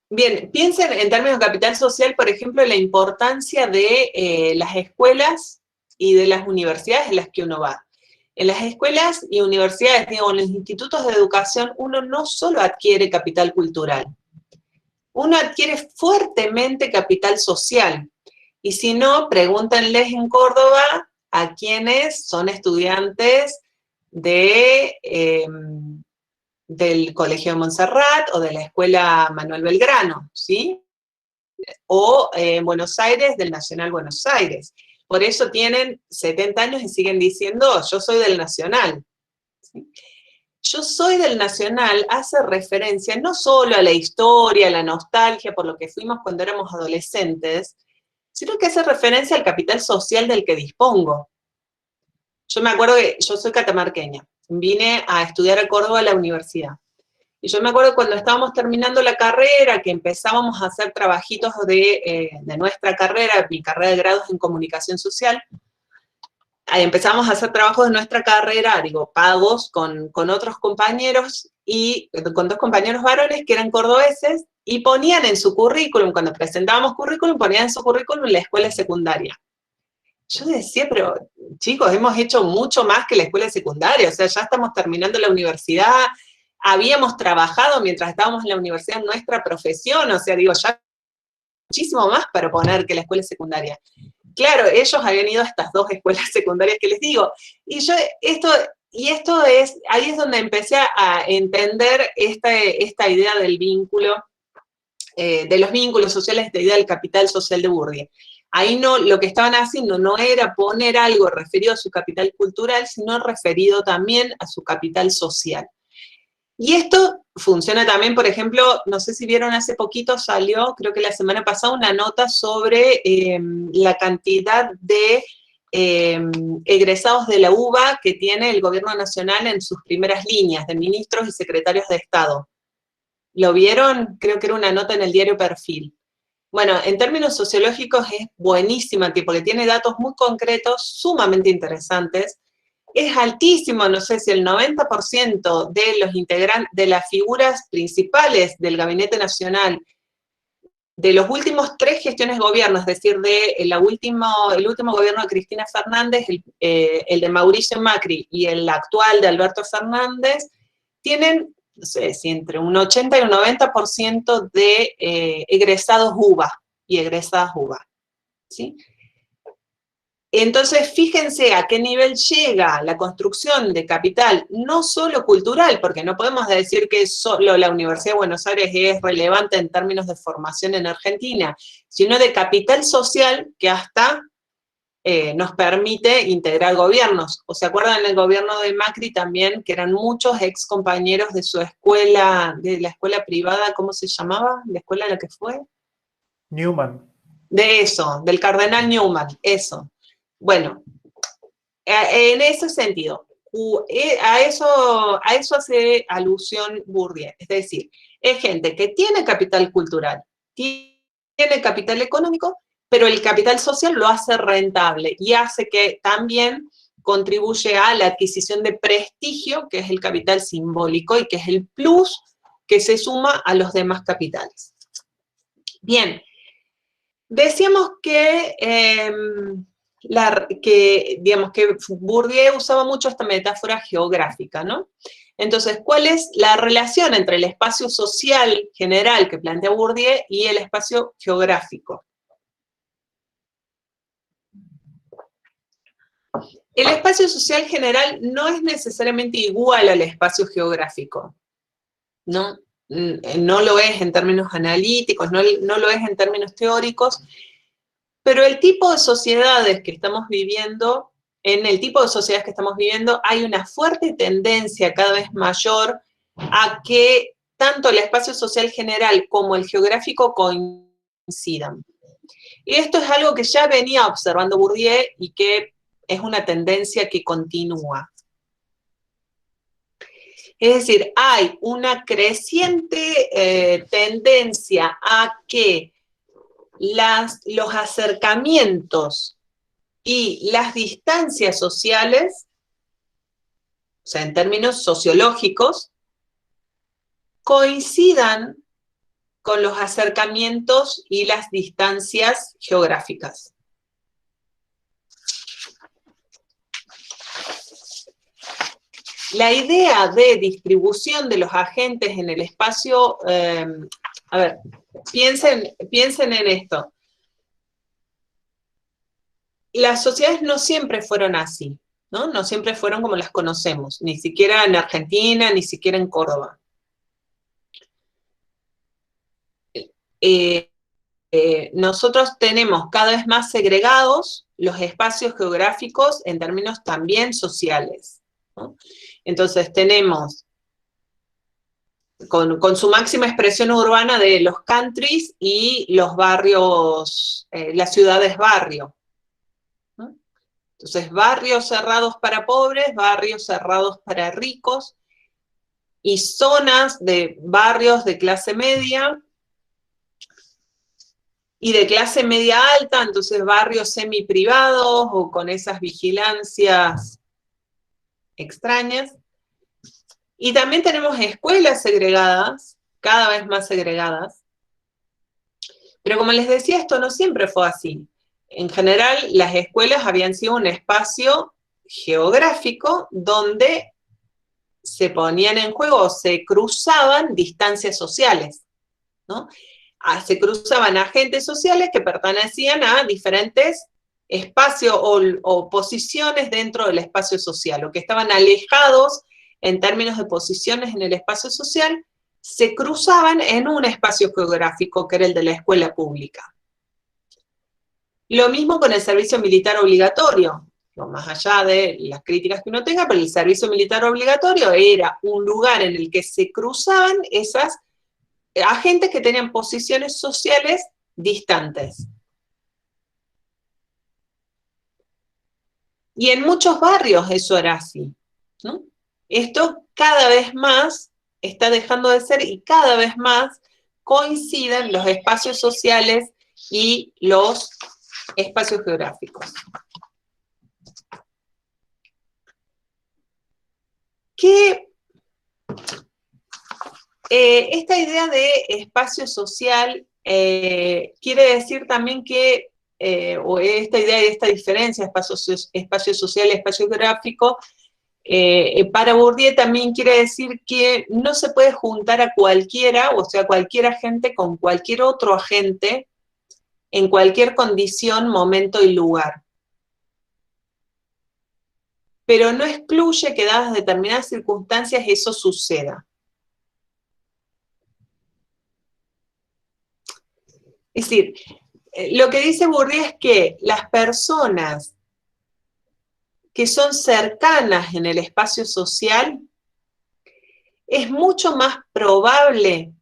Bien, piensen en términos de capital social, por ejemplo, la importancia de las escuelas y de las universidades en las que uno va. En las escuelas y universidades, digo, en los institutos de educación, uno no solo adquiere capital cultural, uno adquiere fuertemente capital social. Y si no, pregúntenles en Córdoba a quienes son estudiantes del Colegio de Montserrat o de la Escuela Manuel Belgrano, ¿sí? O en Buenos Aires, del Nacional Buenos Aires. Por eso tienen 70 años y siguen diciendo, yo soy del Nacional. ¿Sí? Yo soy del Nacional hace referencia no solo a la historia, a la nostalgia por lo que fuimos cuando éramos adolescentes, sino que hace referencia al capital social del que dispongo. Yo me acuerdo que yo soy catamarqueña, vine a estudiar a Córdoba a la universidad. Y yo me acuerdo cuando estábamos terminando la carrera, que empezábamos a hacer trabajitos de nuestra carrera, mi carrera de grado es en comunicación social, empezamos a hacer trabajos de nuestra carrera, digo, pagos con otros compañeros, y con dos compañeros varones que eran cordobeses, y ponían en su currículum, cuando presentábamos currículum, ponían en su currículum la escuela secundaria. Yo decía, pero chicos, hemos hecho mucho más que la escuela secundaria, o sea, ya estamos terminando la universidad, habíamos trabajado mientras estábamos en la universidad en nuestra profesión, o sea, digo, ya muchísimo más para poner que la escuela secundaria. Claro, ellos habían ido a estas 2 escuelas secundarias que les digo, y ahí es donde empecé a entender esta idea del vínculo, de los vínculos sociales, esta idea del capital social de Bourdieu. Ahí lo que estaban haciendo no era poner algo referido a su capital cultural, sino referido también a su capital social. Y esto funciona también, por ejemplo, no sé si vieron hace poquito, salió, creo que la semana pasada, una nota sobre la cantidad de egresados de la UBA que tiene el gobierno nacional en sus primeras líneas, de ministros y secretarios de Estado. ¿Lo vieron? Creo que era una nota en el diario Perfil. Bueno, en términos sociológicos es buenísima, porque tiene datos muy concretos, sumamente interesantes. Es altísimo, no sé si el 90% de los integrantes, de las figuras principales del Gabinete Nacional, de los últimos 3 gestiones de gobierno, es decir, el último gobierno de Cristina Fernández, el de Mauricio Macri y el actual de Alberto Fernández, tienen, no sé si entre un 80 y un 90% de egresados UBA y egresadas UBA, ¿sí? Entonces, fíjense a qué nivel llega la construcción de capital, no solo cultural, porque no podemos decir que solo la Universidad de Buenos Aires es relevante en términos de formación en Argentina, sino de capital social que hasta nos permite integrar gobiernos. ¿O se acuerdan del gobierno de Macri también, que eran muchos ex compañeros de su escuela, de la escuela privada, ¿cómo se llamaba? ¿La escuela en la que fue? Newman. De eso, del cardenal Newman, eso. Bueno, en ese sentido, a eso hace alusión Bourdieu, es decir, es gente que tiene capital cultural, tiene capital económico, pero el capital social lo hace rentable y hace que también contribuye a la adquisición de prestigio, que es el capital simbólico y que es el plus que se suma a los demás capitales. Bien, decíamos que Bourdieu usaba mucho esta metáfora geográfica, ¿no? Entonces, ¿cuál es la relación entre el espacio social general que plantea Bourdieu y el espacio geográfico? El espacio social general no es necesariamente igual al espacio geográfico, ¿no? No lo es en términos analíticos, no lo es en términos teóricos, pero el tipo de sociedades que estamos viviendo, en el tipo de sociedades que estamos viviendo, hay una fuerte tendencia cada vez mayor a que tanto el espacio social general como el geográfico coincidan. Y esto es algo que ya venía observando Bourdieu y que es una tendencia que continúa. Es decir, hay una creciente tendencia a que los acercamientos y las distancias sociales, o sea, en términos sociológicos, coincidan con los acercamientos y las distancias geográficas. La idea de distribución de los agentes en el espacio, a ver, piensen en esto. Las sociedades no siempre fueron así, ¿no? No siempre fueron como las conocemos, ni siquiera en Argentina, ni siquiera en Córdoba. Nosotros tenemos cada vez más segregados los espacios geográficos en términos también sociales, ¿no? Entonces tenemos con su máxima expresión urbana de los countries y los barrios, las ciudades-barrio, ¿no? Entonces barrios cerrados para pobres, barrios cerrados para ricos, y zonas de barrios de clase media, y de clase media alta, entonces barrios semiprivados o con esas vigilancias extrañas. Y también tenemos escuelas segregadas, cada vez más segregadas. Pero como les decía, esto no siempre fue así. En general, las escuelas habían sido un espacio geográfico donde se ponían en juego o se cruzaban distancias sociales, ¿no? se cruzaban agentes sociales que pertenecían a diferentes espacios o posiciones dentro del espacio social, o que estaban alejados en términos de posiciones en el espacio social, se cruzaban en un espacio geográfico que era el de la escuela pública. Lo mismo con el servicio militar obligatorio, más allá de las críticas que uno tenga, pero el servicio militar obligatorio era un lugar en el que se cruzaban esas agentes que tenían posiciones sociales distantes. Y en muchos barrios eso era así, ¿no? Esto cada vez más está dejando de ser y cada vez más coinciden los espacios sociales y los espacios geográficos. Esta idea de espacio social quiere decir también que, o esta idea de esta diferencia, espacio social y espacio geográfico, para Bourdieu también quiere decir que no se puede juntar a cualquiera, o sea, cualquier agente con cualquier otro agente, en cualquier condición, momento y lugar. Pero no excluye que dadas determinadas circunstancias eso suceda. Es decir, lo que dice Bourdieu es que las personas que son cercanas en el espacio social, es mucho más probable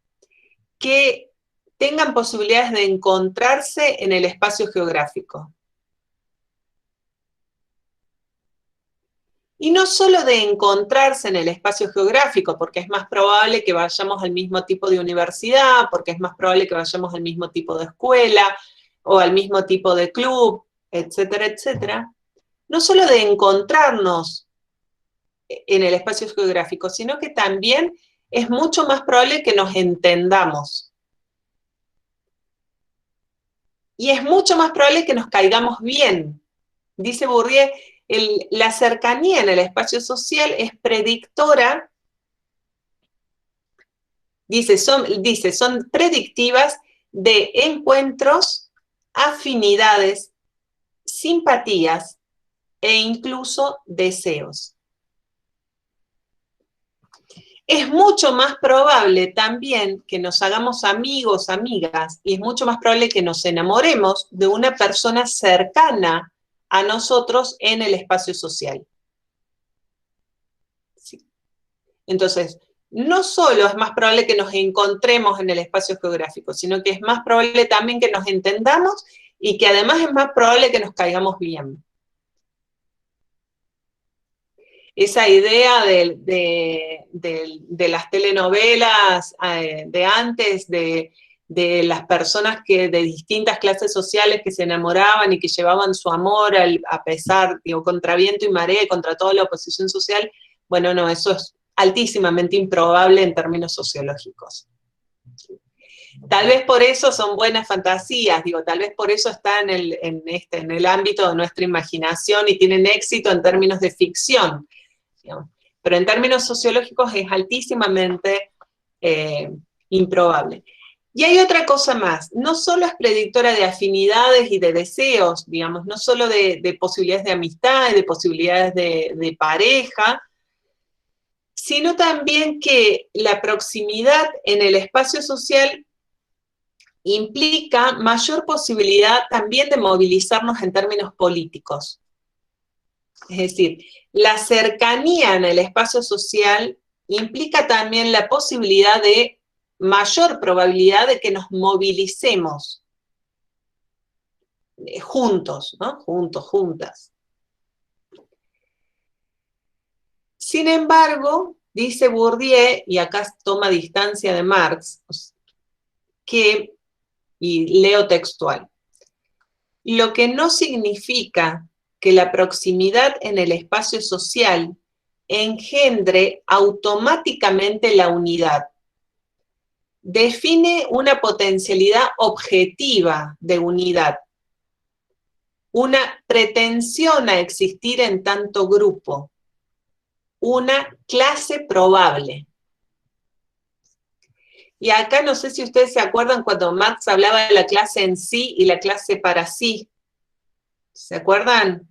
que tengan posibilidades de encontrarse en el espacio geográfico. Y no solo de encontrarse en el espacio geográfico, porque es más probable que vayamos al mismo tipo de universidad, porque es más probable que vayamos al mismo tipo de escuela, o al mismo tipo de club, etcétera, etcétera. No solo de encontrarnos en el espacio geográfico, sino que también es mucho más probable que nos entendamos. Y es mucho más probable que nos caigamos bien. Dice Bourdieu, la cercanía en el espacio social es predictora, son predictivas de encuentros, afinidades, simpatías e incluso deseos. Es mucho más probable también que nos hagamos amigos, amigas, y es mucho más probable que nos enamoremos de una persona cercana a nosotros en el espacio social. Sí. Entonces, no solo es más probable que nos encontremos en el espacio geográfico, sino que es más probable también que nos entendamos y que además es más probable que nos caigamos bien. Esa idea de las telenovelas de antes, de las personas que de distintas clases sociales que se enamoraban y que llevaban su amor a pesar, digo, contra viento y marea, contra toda la oposición social, bueno, no, eso es altísimamente improbable en términos sociológicos. Tal vez por eso son buenas fantasías, digo, tal vez por eso están en el ámbito de nuestra imaginación y tienen éxito en términos de ficción. Pero en términos sociológicos es altísimamente improbable. Y hay otra cosa más, no solo es predictora de afinidades y de deseos, digamos, no solo de posibilidades de amistad, de posibilidades de pareja, sino también que la proximidad en el espacio social implica mayor posibilidad también de movilizarnos en términos políticos. Es decir, la cercanía en el espacio social implica también la posibilidad de mayor probabilidad de que nos movilicemos juntos, ¿no? Juntos, juntas. Sin embargo, dice Bourdieu, y acá toma distancia de Marx, que, y leo textual, lo que no significa que la proximidad en el espacio social engendre automáticamente la unidad. Define una potencialidad objetiva de unidad, una pretensión a existir en tanto grupo, una clase probable. Y acá no sé si ustedes se acuerdan cuando Marx hablaba de la clase en sí y la clase para sí. ¿Se acuerdan?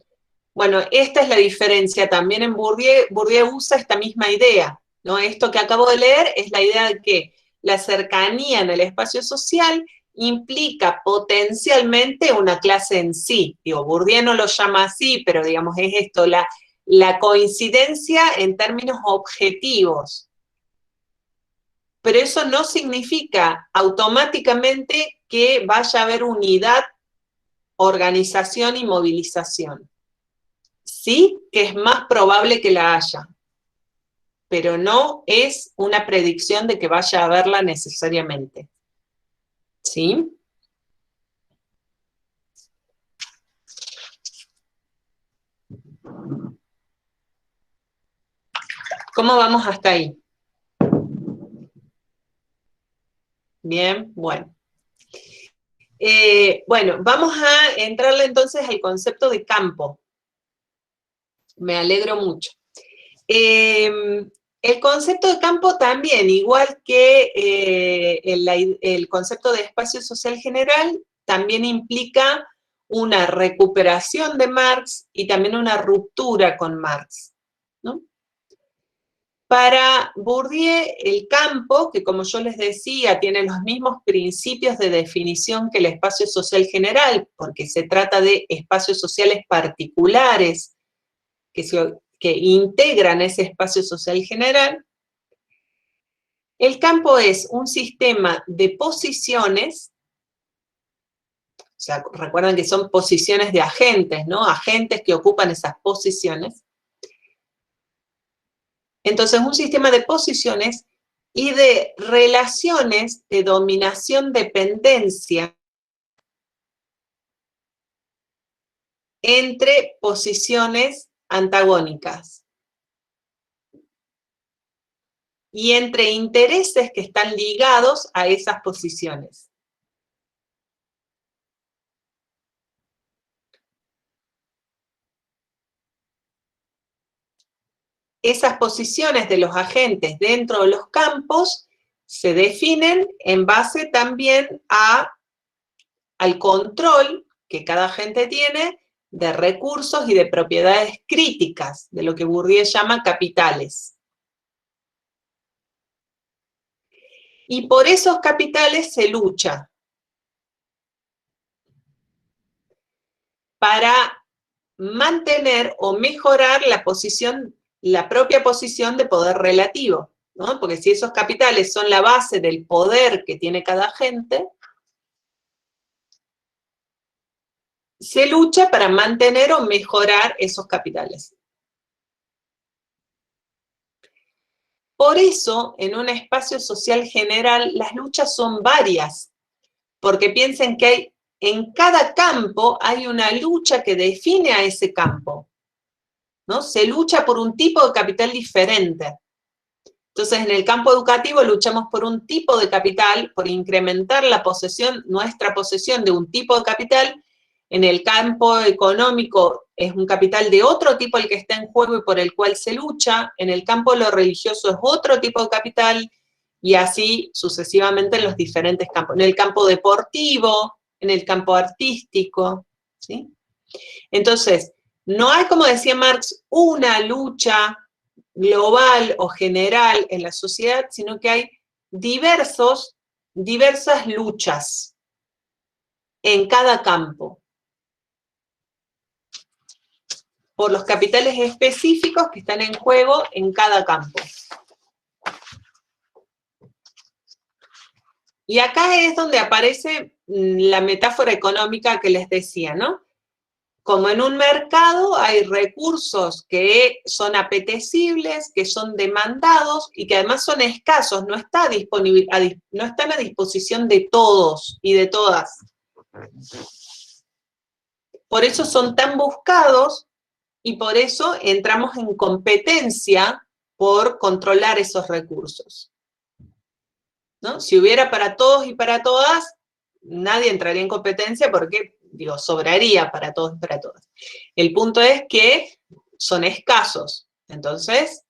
Bueno, esta es la diferencia. También en Bourdieu usa esta misma idea, ¿no? Esto que acabo de leer es la idea de que la cercanía en el espacio social implica potencialmente una clase en sí. Digo, Bourdieu no lo llama así, pero digamos es esto, la coincidencia en términos objetivos. Pero eso no significa automáticamente que vaya a haber unidad, organización y movilización. Sí que es más probable que la haya, pero no es una predicción de que vaya a haberla necesariamente. ¿Sí? ¿Cómo vamos hasta ahí? Bien, bueno. Bueno, vamos a entrarle entonces al concepto de campo. Me alegro mucho. El concepto de campo también, igual que el concepto de espacio social general, también implica una recuperación de Marx y también una ruptura con Marx, ¿no? Para Bourdieu, el campo, que como yo les decía, tiene los mismos principios de definición que el espacio social general, porque se trata de espacios sociales particulares que integran ese espacio social general. El campo es un sistema de posiciones, o sea, recuerdan que son posiciones de agentes, ¿no? Agentes que ocupan esas posiciones. Entonces, un sistema de posiciones y de relaciones de dominación-dependencia entre posiciones antagónicas y entre intereses que están ligados a esas posiciones. Esas posiciones de los agentes dentro de los campos se definen en base también al control que cada agente tiene de recursos y de propiedades críticas, de lo que Bourdieu llama capitales. Y por esos capitales se lucha para mantener o mejorar la propia posición de poder relativo, ¿no? Porque si esos capitales son la base del poder que tiene cada agente, se lucha para mantener o mejorar esos capitales. Por eso, en un espacio social general, las luchas son varias, porque piensen que en cada campo hay una lucha que define a ese campo, ¿no? Se lucha por un tipo de capital diferente. Entonces, en el campo educativo luchamos por un tipo de capital, por incrementar la posesión, nuestra posesión de un tipo de capital. En el campo económico es un capital de otro tipo el que está en juego y por el cual se lucha. En el campo de lo religioso es otro tipo de capital y así sucesivamente en los diferentes campos. En el campo deportivo, en el campo artístico, ¿sí? Entonces, no hay, como decía Marx, una lucha global o general en la sociedad, sino que hay diversas luchas en cada campo por los capitales específicos que están en juego en cada campo. Y acá es donde aparece la metáfora económica que les decía, ¿no? Como en un mercado hay recursos que son apetecibles, que son demandados y que además son escasos, no están a disposición de todos y de todas. Por eso son tan buscados y por eso entramos en competencia por controlar esos recursos, ¿no? Si hubiera para todos y para todas, nadie entraría en competencia porque, digo, sobraría para todos y para todas. El punto es que son escasos, entonces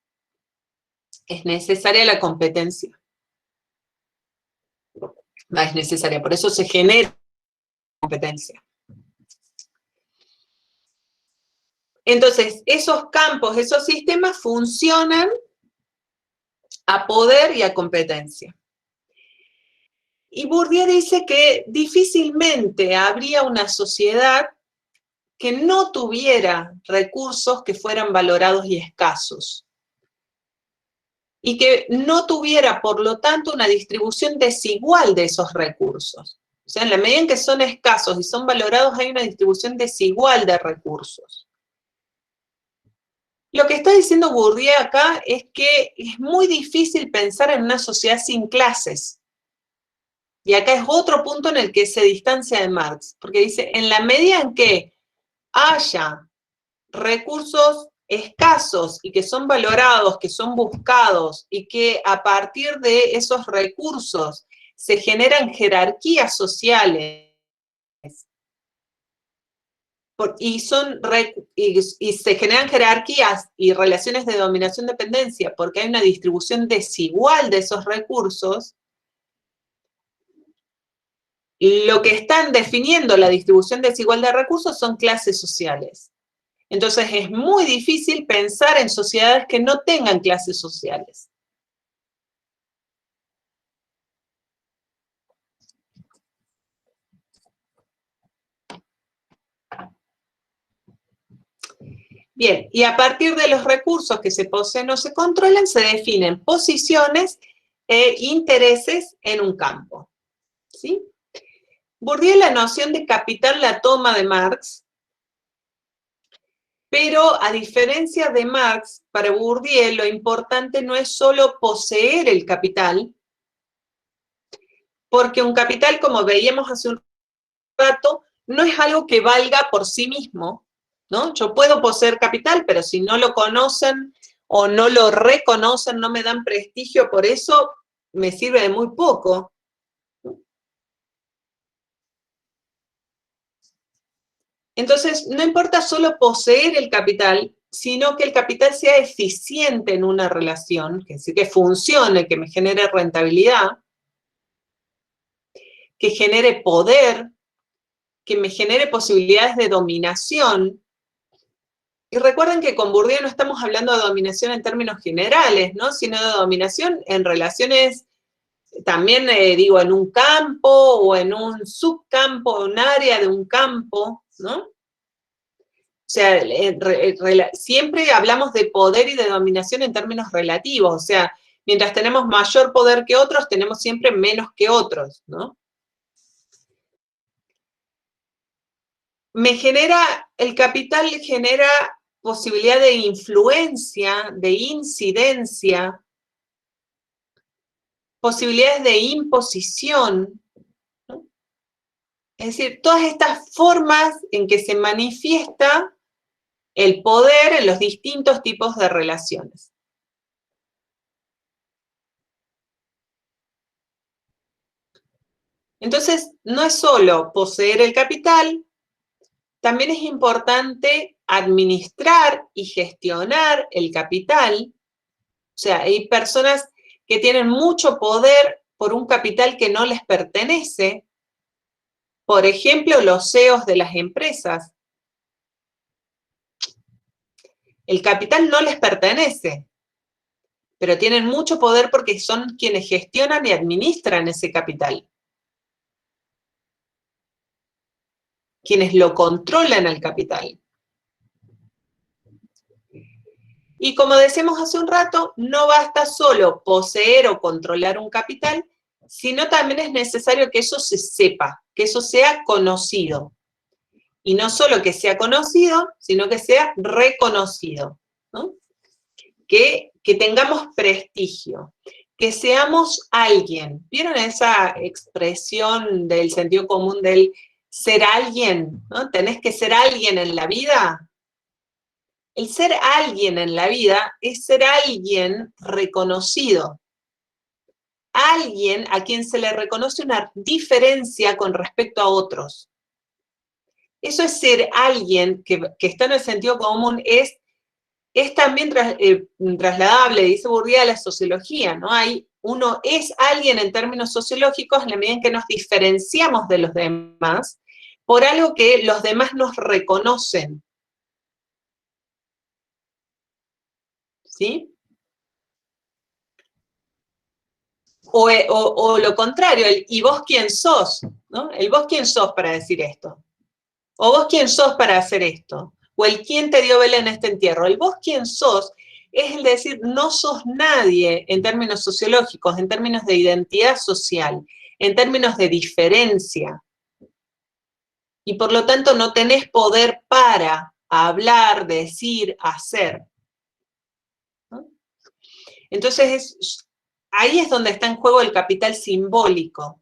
es necesaria la competencia. es necesaria, por eso se genera competencia. Entonces, esos campos, esos sistemas funcionan a poder y a competencia. Y Bourdieu dice que difícilmente habría una sociedad que no tuviera recursos que fueran valorados y escasos. Y que no tuviera, por lo tanto, una distribución desigual de esos recursos. O sea, en la medida en que son escasos y son valorados, hay una distribución desigual de recursos. Lo que está diciendo Bourdieu acá es que es muy difícil pensar en una sociedad sin clases. Y acá es otro punto en el que se distancia de Marx, porque dice, en la medida en que haya recursos escasos y que son valorados, que son buscados, y que a partir de esos recursos se generan jerarquías sociales, y se generan jerarquías y relaciones de dominación-dependencia porque hay una distribución desigual de esos recursos, lo que están definiendo la distribución desigual de recursos son clases sociales. Entonces es muy difícil pensar en sociedades que no tengan clases sociales. Bien, y a partir de los recursos que se poseen o se controlan, se definen posiciones e intereses en un campo. ¿Sí? Bourdieu la noción de capital la toma de Marx, pero a diferencia de Marx, para Bourdieu lo importante no es solo poseer el capital, porque un capital, como veíamos hace un rato, no es algo que valga por sí mismo, ¿no? Yo puedo poseer capital, pero si no lo conocen o no lo reconocen, no me dan prestigio, por eso me sirve de muy poco. Entonces, no importa solo poseer el capital, sino que el capital sea eficiente en una relación, que funcione, que me genere rentabilidad, que genere poder, que me genere posibilidades de dominación. Y recuerden que con Bourdieu no estamos hablando de dominación en términos generales, ¿no? Sino de dominación en relaciones, también digo, en un campo o en un subcampo, un área de un campo, ¿no? O sea, siempre hablamos de poder y de dominación en términos relativos, o sea, mientras tenemos mayor poder que otros, tenemos siempre menos que otros, ¿no? El capital genera posibilidad de influencia, de incidencia, posibilidades de imposición, ¿no? Es decir, todas estas formas en que se manifiesta el poder en los distintos tipos de relaciones. Entonces, no es solo poseer el capital, también es importante administrar y gestionar el capital. O sea, hay personas que tienen mucho poder por un capital que no les pertenece. Por ejemplo, los CEOs de las empresas. El capital no les pertenece, pero tienen mucho poder porque son quienes gestionan y administran ese capital. Quienes lo controlan al capital. Y como decíamos hace un rato, no basta solo poseer o controlar un capital, sino también es necesario que eso se sepa, que eso sea conocido. Y no solo que sea conocido, sino que sea reconocido, ¿no? Que tengamos prestigio, que seamos alguien. ¿Vieron esa expresión del sentido común del ser alguien, ¿no? ¿Tenés que ser alguien en la vida? El ser alguien en la vida es ser alguien reconocido. Alguien a quien se le reconoce una diferencia con respecto a otros. Eso es ser alguien que está en el sentido común, es también trasladable, dice Bourdieu, a la sociología, ¿no? Hay uno es alguien en términos sociológicos en la medida en que nos diferenciamos de los demás por algo que los demás nos reconocen. ¿Sí? O lo contrario, el ¿y vos quién sos? ¿No? El ¿vos quién sos para decir esto? O ¿vos quién sos para hacer esto? O el ¿quién te dio vela en este entierro? El ¿vos quién sos? Es el decir, no sos nadie en términos sociológicos, en términos de identidad social, en términos de diferencia. Y por lo tanto no tenés poder para hablar, decir, hacer. ¿No? Entonces, ahí es donde está en juego el capital simbólico.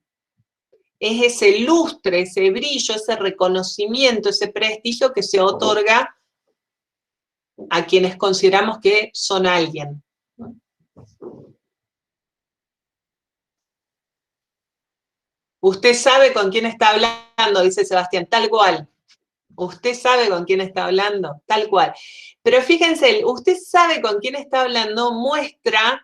Es ese lustre, ese brillo, ese reconocimiento, ese prestigio que se otorga a quienes consideramos que son alguien. Usted sabe con quién está hablando, dice Sebastián, tal cual. Usted sabe con quién está hablando, tal cual. Pero fíjense, usted sabe con quién está hablando muestra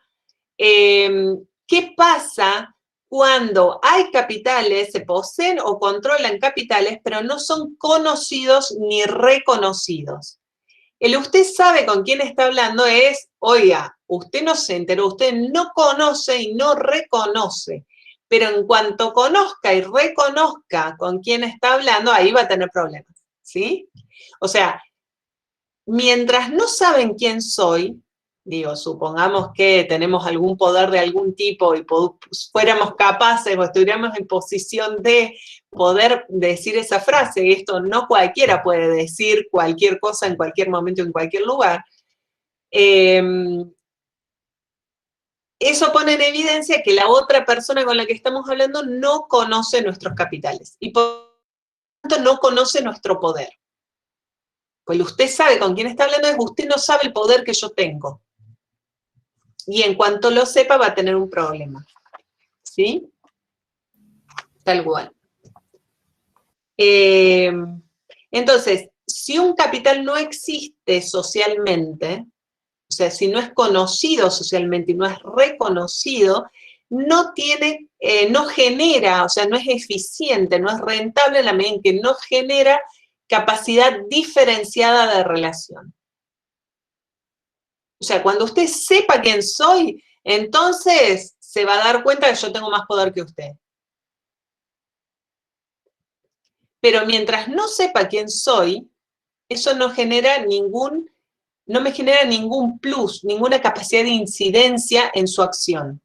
qué pasa cuando hay capitales, se poseen o controlan capitales, pero no son conocidos ni reconocidos. El usted sabe con quién está hablando es, oiga, usted no se enteró, usted no conoce y no reconoce, pero en cuanto conozca y reconozca con quién está hablando, ahí va a tener problemas, ¿sí? O sea, mientras no saben quién soy, digo, supongamos que tenemos algún poder de algún tipo y fuéramos capaces o estuviéramos en posición de poder decir esa frase, y esto no cualquiera puede decir cualquier cosa en cualquier momento, en cualquier lugar, eso pone en evidencia que la otra persona con la que estamos hablando no conoce nuestros capitales y por lo tanto no conoce nuestro poder. Pues usted sabe con quién está hablando, es usted no sabe el poder que yo tengo. Y en cuanto lo sepa va a tener un problema. ¿Sí? Tal cual. Entonces, si un capital no existe socialmente, o sea, si no es conocido socialmente y no es reconocido, no tiene, no genera, o sea, no es eficiente, no es rentable en la medida en que no genera capacidad diferenciada de relación. O sea, cuando usted sepa quién soy, entonces se va a dar cuenta que yo tengo más poder que usted. Pero mientras no sepa quién soy, eso no genera no me genera ningún plus, ninguna capacidad de incidencia en su acción.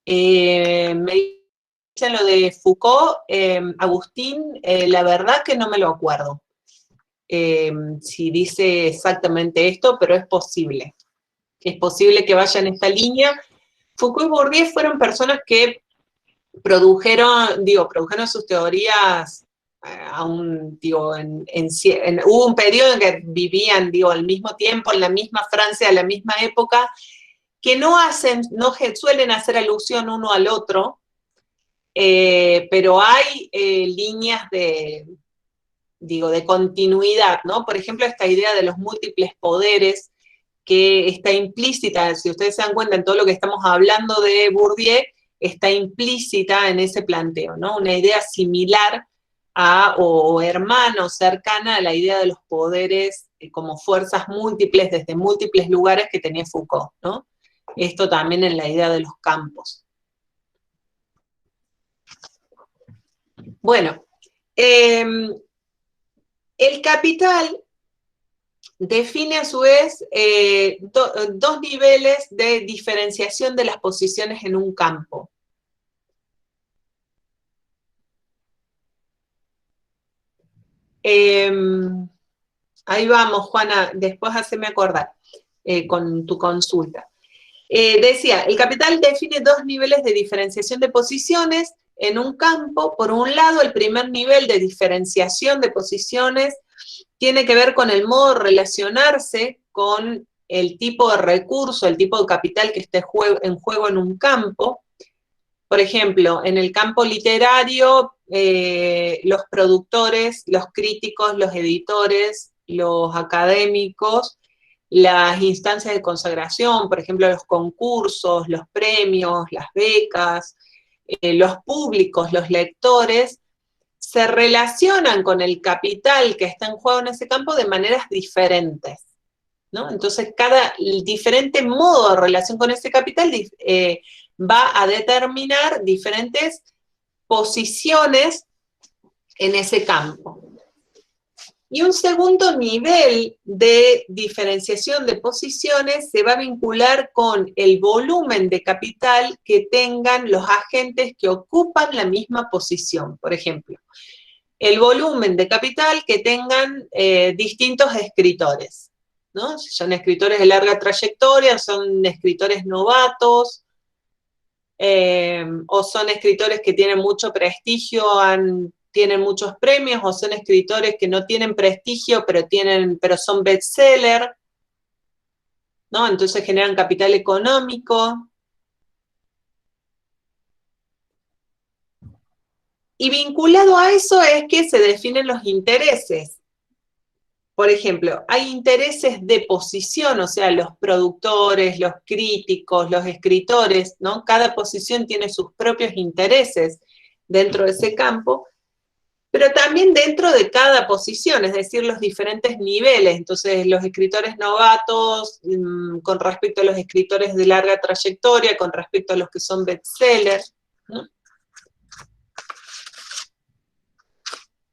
Me dicen lo de Foucault, Agustín, la verdad que no me lo acuerdo. Si dice exactamente esto, pero es posible. Es posible que vaya en esta línea. Foucault y Bourdieu fueron personas que produjeron sus teorías hubo un periodo en que vivían, al mismo tiempo, en la misma Francia, en la misma época, que no suelen hacer alusión uno al otro, pero hay líneas de continuidad, ¿no? Por ejemplo, esta idea de los múltiples poderes, que está implícita, si ustedes se dan cuenta en todo lo que estamos hablando de Bourdieu, está implícita en ese planteo, ¿no? Una idea similar o hermana o cercana a la idea de los poderes como fuerzas múltiples desde múltiples lugares que tenía Foucault, ¿no? Esto también en la idea de los campos. Bueno, el capital define a su vez dos niveles de diferenciación de las posiciones en un campo. Ahí vamos, Juana, después haceme acordar con tu consulta. Decía, el capital define dos niveles de diferenciación de posiciones en un campo. Por un lado, el primer nivel de diferenciación de posiciones tiene que ver con el modo de relacionarse con el tipo de recurso, el tipo de capital que esté en juego en un campo. Por ejemplo, en el campo literario, los productores, los críticos, los editores, los académicos, las instancias de consagración, por ejemplo, los concursos, los premios, las becas, los públicos, los lectores, se relacionan con el capital que está en juego en ese campo de maneras diferentes, ¿no? Entonces, cada diferente modo de relación con ese capital va a determinar diferentes posiciones en ese campo. Y un segundo nivel de diferenciación de posiciones se va a vincular con el volumen de capital que tengan los agentes que ocupan la misma posición. Por ejemplo, el volumen de capital que tengan distintos escritores, ¿no? Si son escritores de larga trayectoria, son escritores novatos, o son escritores que tienen mucho prestigio, tienen muchos premios, o son escritores que no tienen prestigio, pero son bestseller, ¿no? Entonces generan capital económico. Y vinculado a eso es que se definen los intereses. Por ejemplo, hay intereses de posición, o sea, los productores, los críticos, los escritores, ¿no? Cada posición tiene sus propios intereses dentro de ese campo, pero también dentro de cada posición, es decir, los diferentes niveles. Entonces, los escritores novatos con respecto a los escritores de larga trayectoria, con respecto a los que son bestsellers, ¿no?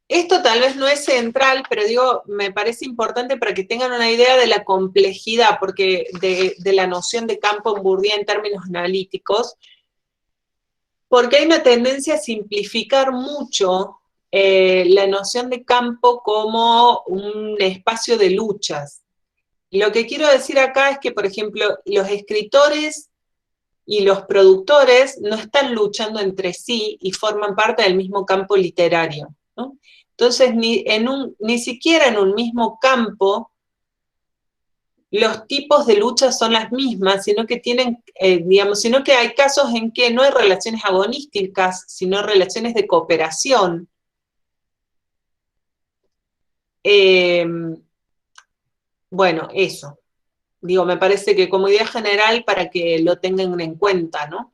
Esto tal vez no es central, pero digo, me parece importante para que tengan una idea de la complejidad, porque de la noción de campo en Bourdieu en términos analíticos, porque hay una tendencia a simplificar mucho la noción de campo como un espacio de luchas. Lo que quiero decir acá es que, por ejemplo, los escritores y los productores no están luchando entre sí y forman parte del mismo campo literario, ¿no? Entonces, ni siquiera en un mismo campo los tipos de lucha son las mismas, sino que sino que hay casos en que no hay relaciones agonísticas, sino relaciones de cooperación. Bueno, eso. Digo, me parece que como idea general para que lo tengan en cuenta, ¿no?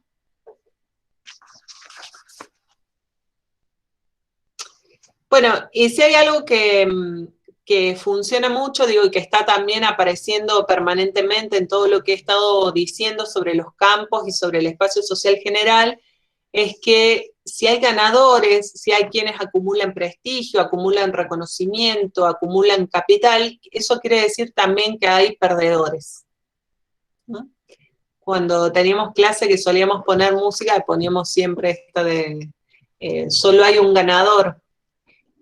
Bueno, y si hay algo que funciona mucho, digo, y que está también apareciendo permanentemente en todo lo que he estado diciendo sobre los campos y sobre el espacio social general, es que si hay ganadores, si hay quienes acumulan prestigio, acumulan reconocimiento, acumulan capital, eso quiere decir también que hay perdedores, ¿no? Cuando teníamos clase que solíamos poner música, poníamos siempre esta de solo hay un ganador,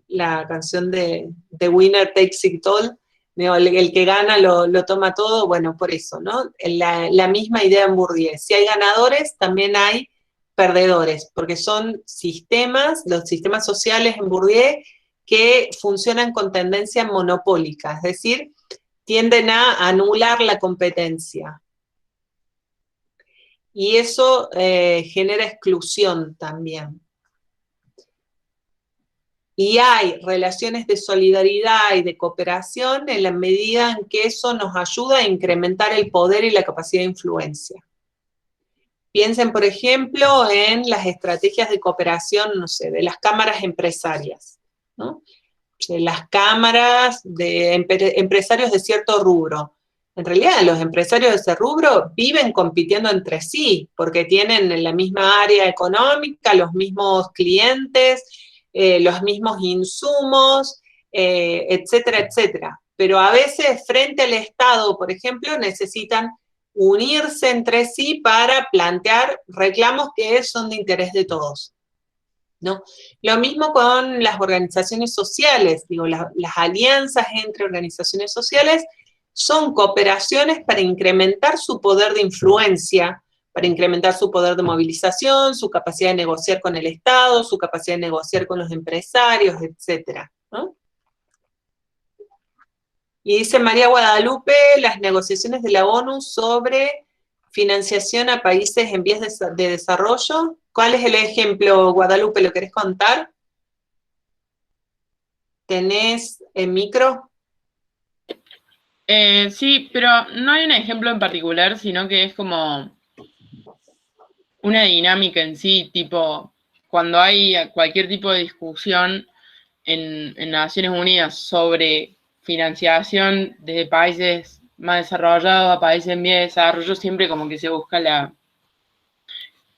la canción de Winner Takes It All, el que gana lo toma todo, bueno, por eso, ¿no? La misma idea en Bourdieu. Si hay ganadores, también hay perdedores, porque son sistemas, los sistemas sociales en Bourdieu, que funcionan con tendencia monopólica, es decir, tienden a anular la competencia. Y eso genera exclusión también. Y hay relaciones de solidaridad y de cooperación en la medida en que eso nos ayuda a incrementar el poder y la capacidad de influencia. Piensen, por ejemplo, en las estrategias de cooperación, no sé, de las cámaras empresarias, ¿no? De las cámaras de empresarios de cierto rubro. En realidad, los empresarios de ese rubro viven compitiendo entre sí, porque tienen la misma área económica, los mismos clientes, los mismos insumos, etcétera, etcétera. Pero a veces, frente al Estado, por ejemplo, necesitan unirse entre sí para plantear reclamos que son de interés de todos, ¿no? Lo mismo con las organizaciones sociales, digo, las alianzas entre organizaciones sociales son cooperaciones para incrementar su poder de influencia, para incrementar su poder de movilización, su capacidad de negociar con el Estado, su capacidad de negociar con los empresarios, etcétera, ¿no? Y dice María Guadalupe, las negociaciones de la ONU sobre financiación a países en vías de desarrollo. ¿Cuál es el ejemplo, Guadalupe? ¿Lo querés contar? ¿Tenés el micro? Sí, pero no hay un ejemplo en particular, sino que es como una dinámica en sí, tipo, cuando hay cualquier tipo de discusión en Naciones Unidas sobre financiación desde países más desarrollados a países en vía de desarrollo, siempre como que se busca la...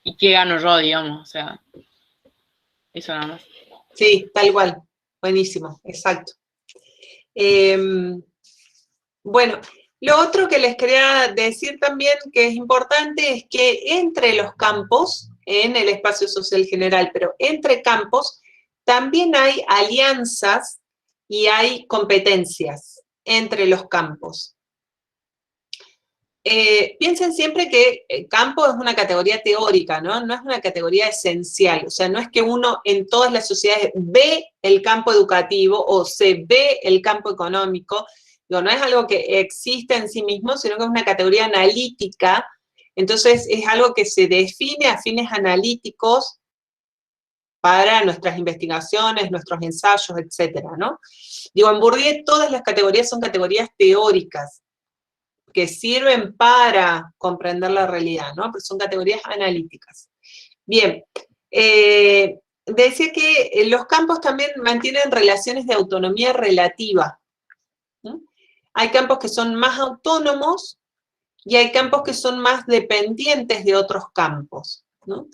¿Y qué gano yo, digamos? O sea, eso nada más. Sí, tal cual. Buenísimo, exacto. Bueno, lo otro que les quería decir también que es importante es que entre los campos, en el espacio social general, pero entre campos, también hay alianzas y hay competencias entre los campos. Piensen siempre que campo es una categoría teórica, ¿no? No es una categoría esencial. O sea, no es que uno en todas las sociedades ve el campo educativo o se ve el campo económico. No es algo que existe en sí mismo, sino que es una categoría analítica. Entonces, es algo que se define a fines analíticos para nuestras investigaciones, nuestros ensayos, etcétera, ¿no? Digo, en Bourdieu todas las categorías son categorías teóricas, que sirven para comprender la realidad, ¿no? Pero son categorías analíticas. Bien, decía que los campos también mantienen relaciones de autonomía relativa. ¿Sí? Hay campos que son más autónomos y hay campos que son más dependientes de otros campos, ¿no?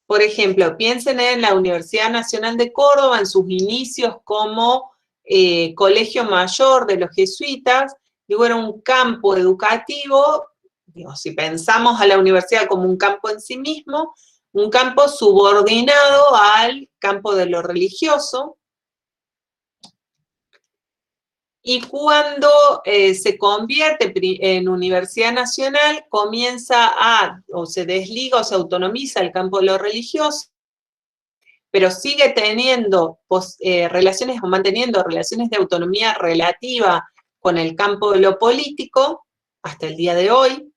Por ejemplo, piensen en la Universidad Nacional de Córdoba, en sus inicios como colegio mayor de los jesuitas. Digo, era un campo educativo, digo, si pensamos a la universidad como un campo en sí mismo, un campo subordinado al campo de lo religioso. Y cuando se convierte en universidad nacional, comienza o se desliga o se autonomiza el campo de lo religioso, pero sigue teniendo relaciones o manteniendo relaciones de autonomía relativa con el campo de lo político hasta el día de hoy.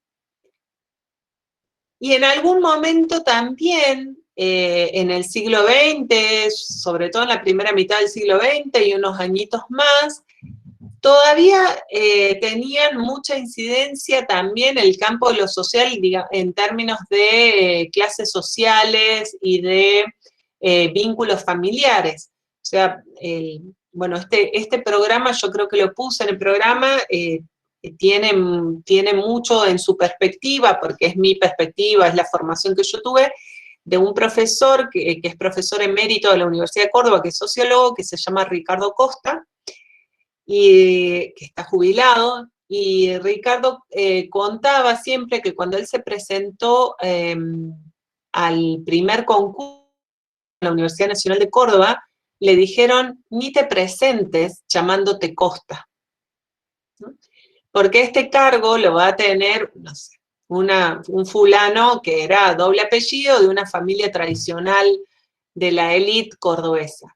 Y en algún momento también, en el siglo XX, sobre todo en la primera mitad del siglo XX y unos añitos más, todavía tenían mucha incidencia también el campo de lo social, en términos de clases sociales y de vínculos familiares. O sea, bueno, este programa, yo creo que lo puse en el programa, tiene mucho en su perspectiva, porque es mi perspectiva, es la formación que yo tuve, de un profesor que es profesor emérito de la Universidad de Córdoba, que es sociólogo, que se llama Ricardo Costa, y que está jubilado, y Ricardo contaba siempre que cuando él se presentó al primer concurso de la Universidad Nacional de Córdoba, le dijeron, ni te presentes llamándote Costa, ¿no? Porque este cargo lo va a tener, no sé, un fulano que era doble apellido de una familia tradicional de la élite cordobesa.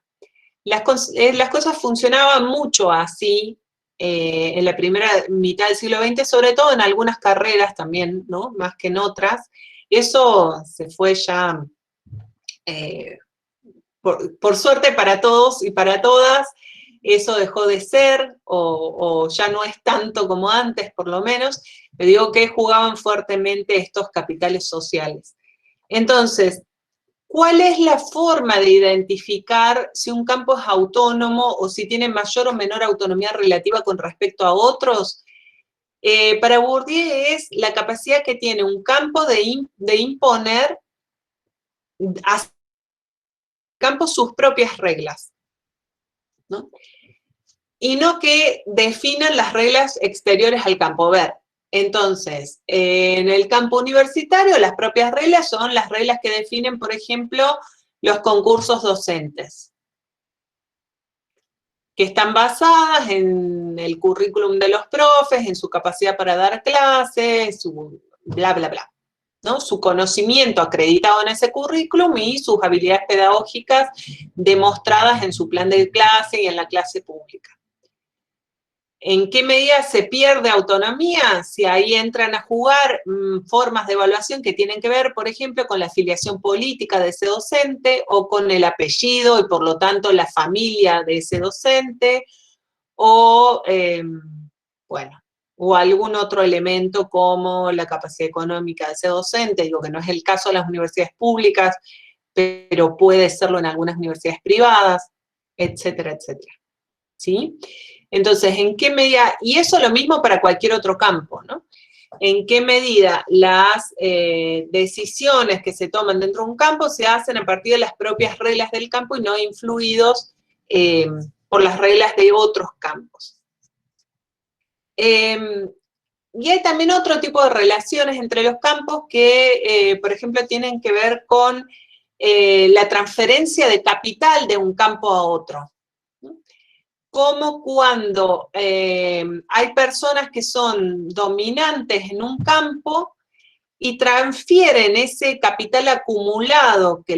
Las cosas funcionaban mucho así en la primera mitad del siglo XX, sobre todo en algunas carreras también, ¿no? Más que en otras. Eso se fue ya, por suerte para todos y para todas, eso dejó de ser, o ya no es tanto como antes, por lo menos. Le digo que jugaban fuertemente estos capitales sociales. Entonces, ¿cuál es la forma de identificar si un campo es autónomo o si tiene mayor o menor autonomía relativa con respecto a otros? Para Bourdieu es la capacidad que tiene un campo de imponer a campo sus propias reglas, ¿no? Y no que definan las reglas exteriores al campo. Ver, entonces, en el campo universitario las propias reglas son las reglas que definen, por ejemplo, los concursos docentes, que están basadas en el currículum de los profes, en su capacidad para dar clases, su bla, bla, bla, ¿no? Su conocimiento acreditado en ese currículum y sus habilidades pedagógicas demostradas en su plan de clase y en la clase pública. ¿En qué medida se pierde autonomía? Si ahí entran a jugar formas de evaluación que tienen que ver, por ejemplo, con la afiliación política de ese docente o con el apellido y por lo tanto la familia de ese docente o, bueno, o algún otro elemento como la capacidad económica de ser docente, digo que no es el caso de las universidades públicas, pero puede serlo en algunas universidades privadas, etcétera, etcétera. ¿Sí? Entonces, ¿en qué medida? Y eso lo mismo para cualquier otro campo, ¿no? ¿En qué medida las decisiones que se toman dentro de un campo se hacen a partir de las propias reglas del campo y no influidos por las reglas de otros campos? Y hay también otro tipo de relaciones entre los campos que, por ejemplo, tienen que ver con la transferencia de capital de un campo a otro. Como cuando hay personas que son dominantes en un campo y transfieren ese capital acumulado que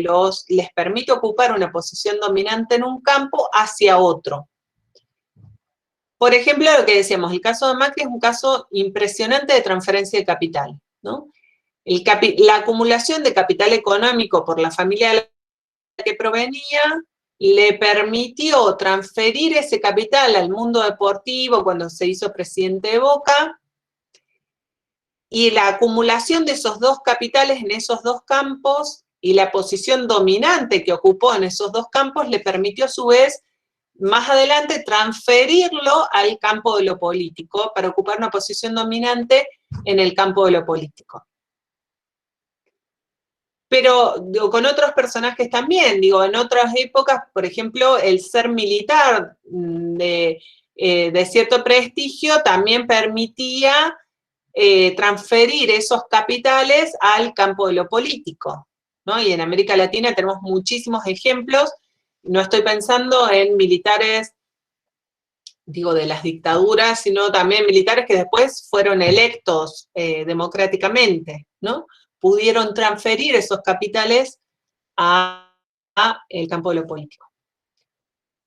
les permite ocupar una posición dominante en un campo hacia otro. Por ejemplo, lo que decíamos, el caso de Macri es un caso impresionante de transferencia de capital, ¿no? La acumulación de capital económico por la familia de la que provenía le permitió transferir ese capital al mundo deportivo cuando se hizo presidente de Boca, y la acumulación de esos dos capitales en esos dos campos y la posición dominante que ocupó en esos dos campos le permitió a su vez más adelante transferirlo al campo de lo político para ocupar una posición dominante en el campo de lo político. Pero digo, con otros personajes también, digo, en otras épocas, por ejemplo, el ser militar de cierto prestigio también permitía transferir esos capitales al campo de lo político, ¿no? Y en América Latina tenemos muchísimos ejemplos. No estoy pensando en militares, digo, de las dictaduras, sino también militares que después fueron electos democráticamente, ¿no? Pudieron transferir esos capitales a el campo de lo político.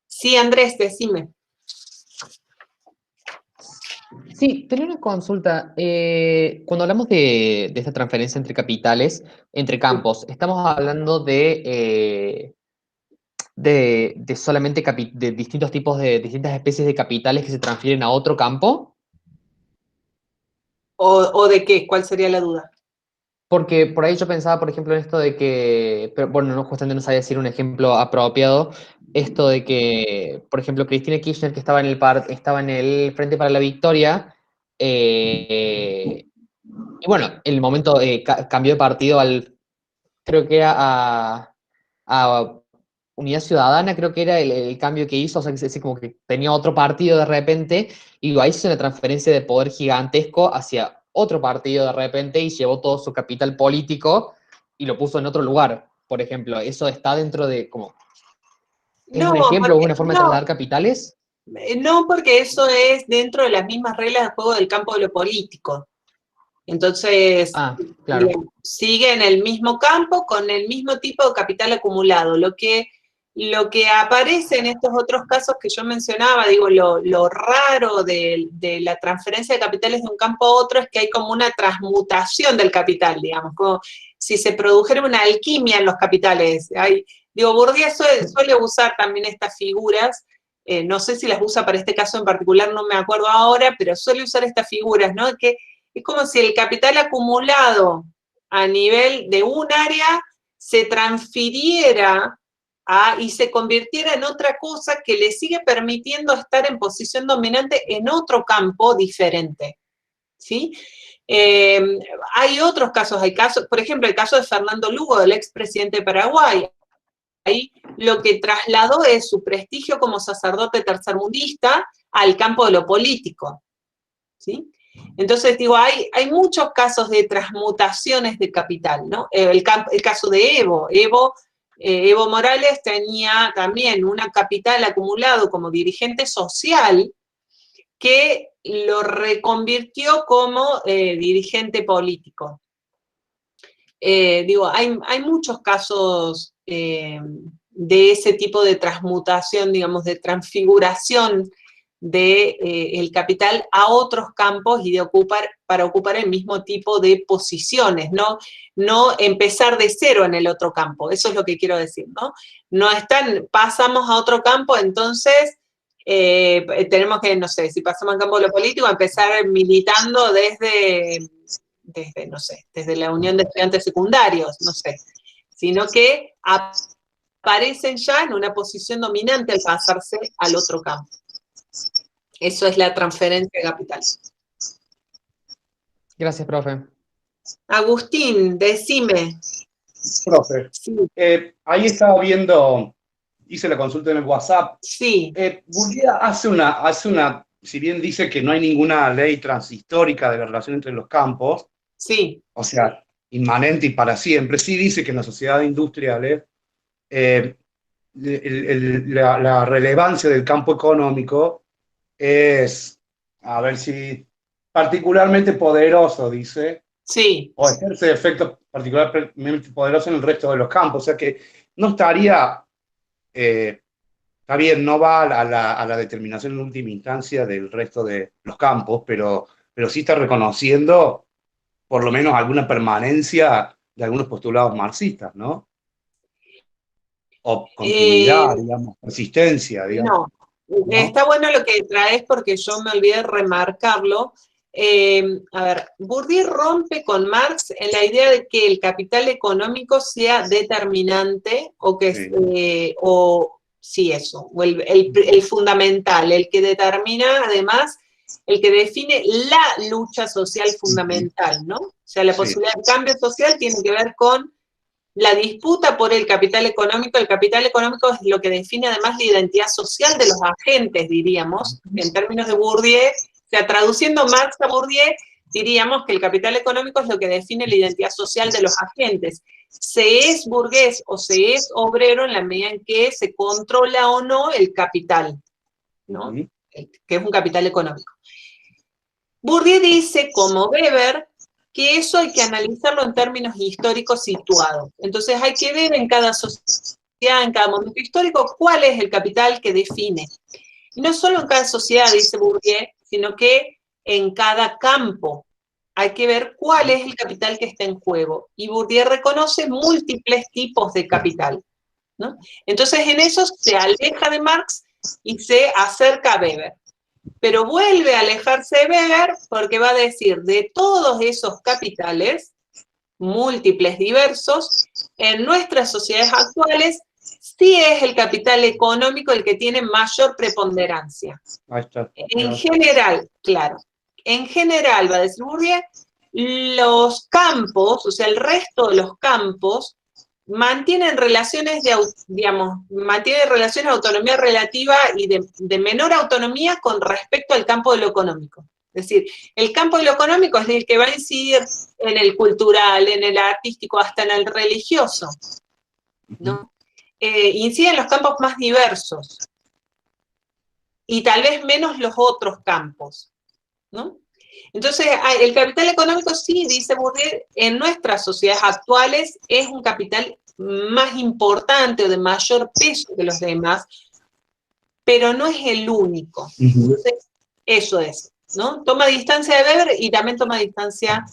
Sí, Andrés, decime. Sí, tenía una consulta. Cuando hablamos de esta transferencia entre capitales, entre campos, ¿estamos hablando de solamente de distintos tipos de distintas especies de capitales que se transfieren a otro campo? ¿O de qué? ¿Cuál sería la duda? Porque por ahí yo pensaba, por ejemplo, en esto de que, pero bueno, no, justamente no sabía decir un ejemplo apropiado, esto de que, por ejemplo, Cristina Kirchner, que estaba en el Frente para la Victoria, y bueno, en el momento cambió de partido creo que era a Unidad Ciudadana, creo que era el cambio que hizo, o sea, que es como que tenía otro partido de repente, y ahí hizo una transferencia de poder gigantesco hacia otro partido de repente y llevó todo su capital político y lo puso en otro lugar, por ejemplo. ¿Eso está dentro de, como, es un ejemplo o una forma de trasladar capitales? No, porque eso es dentro de las mismas reglas de juego del campo de lo político. Entonces, claro. sigue en el mismo campo con el mismo tipo de capital acumulado. Lo que aparece en estos otros casos que yo mencionaba, digo, lo raro de la transferencia de capitales de un campo a otro es que hay como una transmutación del capital, digamos, como si se produjera una alquimia en los capitales. Digo, Bourdieu suele usar también estas figuras, no sé si las usa para este caso en particular, no me acuerdo ahora, pero suele usar estas figuras, ¿no? Que es como si el capital acumulado a nivel de un área se transfiriera y se convirtiera en otra cosa que le sigue permitiendo estar en posición dominante en otro campo diferente, ¿sí? Hay otros casos, por ejemplo, el caso de Fernando Lugo, del expresidente de Paraguay. Ahí lo que trasladó es su prestigio como sacerdote tercermundista al campo de lo político, ¿sí? Entonces, digo, hay muchos casos de transmutaciones de capital, ¿no? El caso de Evo Morales tenía también una capital acumulado como dirigente social que lo reconvirtió como dirigente político. Digo, hay muchos casos de ese tipo de transmutación, digamos, de transfiguración del capital a otros campos y para ocupar el mismo tipo de posiciones, no empezar de cero en el otro campo, eso es lo que quiero decir, ¿no? Pasamos a otro campo, entonces tenemos que, no sé, si pasamos al campo de lo político, empezar militando desde, no sé, desde la Unión de Estudiantes Secundarios, no sé, sino que aparecen ya en una posición dominante al pasarse al otro campo. Eso es la transferencia de capital. Gracias, profe. Agustín, decime. Profe, Sí, ahí estaba viendo, hice la consulta en el WhatsApp. sí, Bourdieu hace una, si bien dice que no hay ninguna ley transhistórica de la relación entre los campos, sí, o sea, inmanente y para siempre, sí dice que en las sociedades industriales la relevancia del campo económico es, a ver si, particularmente poderoso, dice, sí. o ejerce efectos particularmente poderosos en el resto de los campos. O sea que no estaría, está bien, no va a la determinación en última instancia del resto de los campos, pero sí está reconociendo por lo menos alguna permanencia de algunos postulados marxistas, ¿no? O continuidad, digamos, persistencia, digamos. No, está bueno lo que traes porque yo me olvidé de remarcarlo. A ver, Bourdieu rompe con Marx en la idea de que el capital económico sea determinante o que sí, eso, o el fundamental, el que determina además, el que define la lucha social fundamental, ¿no? O sea, la posibilidad de cambio social tiene que ver con la disputa por el capital económico es lo que define además la identidad social de los agentes, diríamos, en términos de Bourdieu, o sea, traduciendo Marx a Bourdieu, diríamos que el capital económico es lo que define la identidad social de los agentes. Se es burgués o se es obrero en la medida en que se controla o no el capital, ¿no? Que es un capital económico. Bourdieu dice, como Weber, que eso hay que analizarlo en términos históricos situados. Entonces hay que ver en cada sociedad, en cada momento histórico, cuál es el capital que define. Y no solo en cada sociedad, dice Bourdieu, sino que en cada campo hay que ver cuál es el capital que está en juego. Y Bourdieu reconoce múltiples tipos de capital, ¿no? Entonces en eso se aleja de Marx y se acerca a Weber. Pero vuelve a alejarse de Weber porque va a decir, de todos esos capitales, múltiples, diversos, en nuestras sociedades actuales, sí es el capital económico el que tiene mayor preponderancia. Ahí está. En general, claro, en general, va a decir Bourdieu, los campos, o sea, el resto de los campos, mantienen relaciones de autonomía relativa y de menor autonomía con respecto al campo de lo económico. Es decir, el campo de lo económico es el que va a incidir en el cultural, en el artístico, hasta en el religioso, ¿no? Incide en los campos más diversos y tal vez menos los otros campos, ¿no? Entonces, el capital económico sí, dice Bourdieu, en nuestras sociedades actuales es un capital más importante o de mayor peso que los demás, pero no es el único. Entonces, eso es, ¿no? Toma distancia de Weber y también toma distancia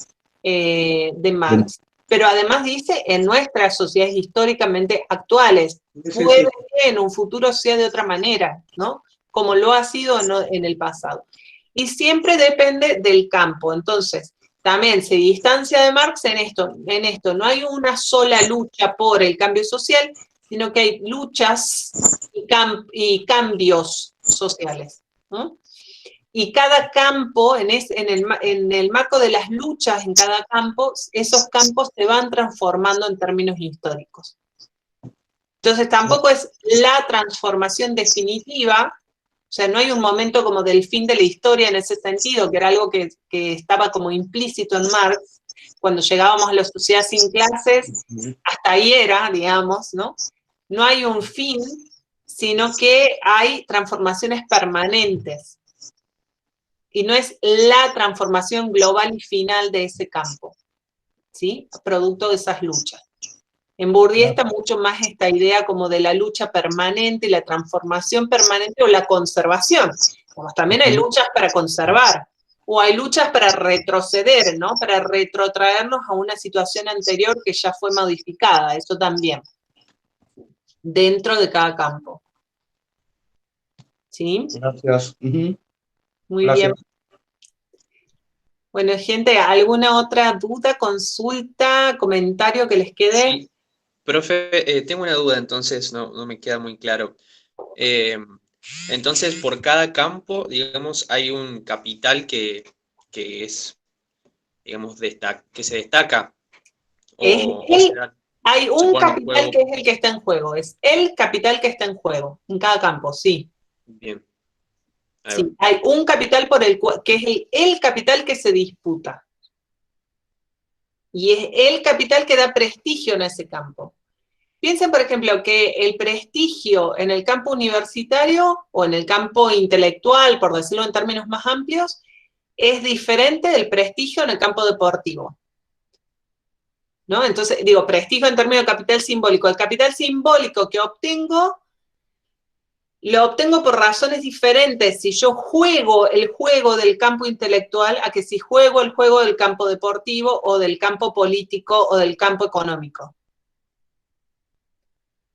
de Marx. Pero además dice, en nuestras sociedades históricamente actuales, puede que en un futuro sea de otra manera, ¿no? Como lo ha sido en el pasado. Y siempre depende del campo. Entonces, también se distancia de Marx en esto. No hay una sola lucha por el cambio social, sino que hay luchas y cambios sociales, ¿no? Y cada campo, en el marco de las luchas en cada campo, esos campos se van transformando en términos históricos. Entonces tampoco es la transformación definitiva. O sea, no hay un momento como del fin de la historia en ese sentido, que era algo que estaba como implícito en Marx. Cuando llegábamos a la sociedad sin clases, hasta ahí era, digamos, ¿no? No hay un fin, sino que hay transformaciones permanentes. Y no es la transformación global y final de ese campo, ¿sí? Producto de esas luchas. En Bourdieu está mucho más esta idea como de la lucha permanente y la transformación permanente o la conservación. Como también hay luchas para conservar, o hay luchas para retroceder, ¿no? Para retrotraernos a una situación anterior que ya fue modificada, eso también, dentro de cada campo. ¿Sí? Gracias. Ujú. Muy Gracias. bien. Bueno, gente, ¿alguna otra duda, consulta, comentario que les quede? Sí, profe, tengo una duda, entonces no me queda muy claro. Entonces, por cada campo, digamos, hay un capital que es, digamos, que se destaca, Es o será, Hay se un pone en capital juego. que es el que está en juego, es el capital que está en juego, en cada campo, sí. Bien, ahí va. Sí, hay un capital que es el capital que se disputa. Y es el capital que da prestigio en ese campo. Piensen, por ejemplo, que el prestigio en el campo universitario o en el campo intelectual, por decirlo en términos más amplios, es diferente del prestigio en el campo deportivo, ¿no? Entonces, digo, prestigio en términos de capital simbólico. El capital simbólico que obtengo, lo obtengo por razones diferentes si yo juego el juego del campo intelectual a que si juego el juego del campo deportivo o del campo político o del campo económico.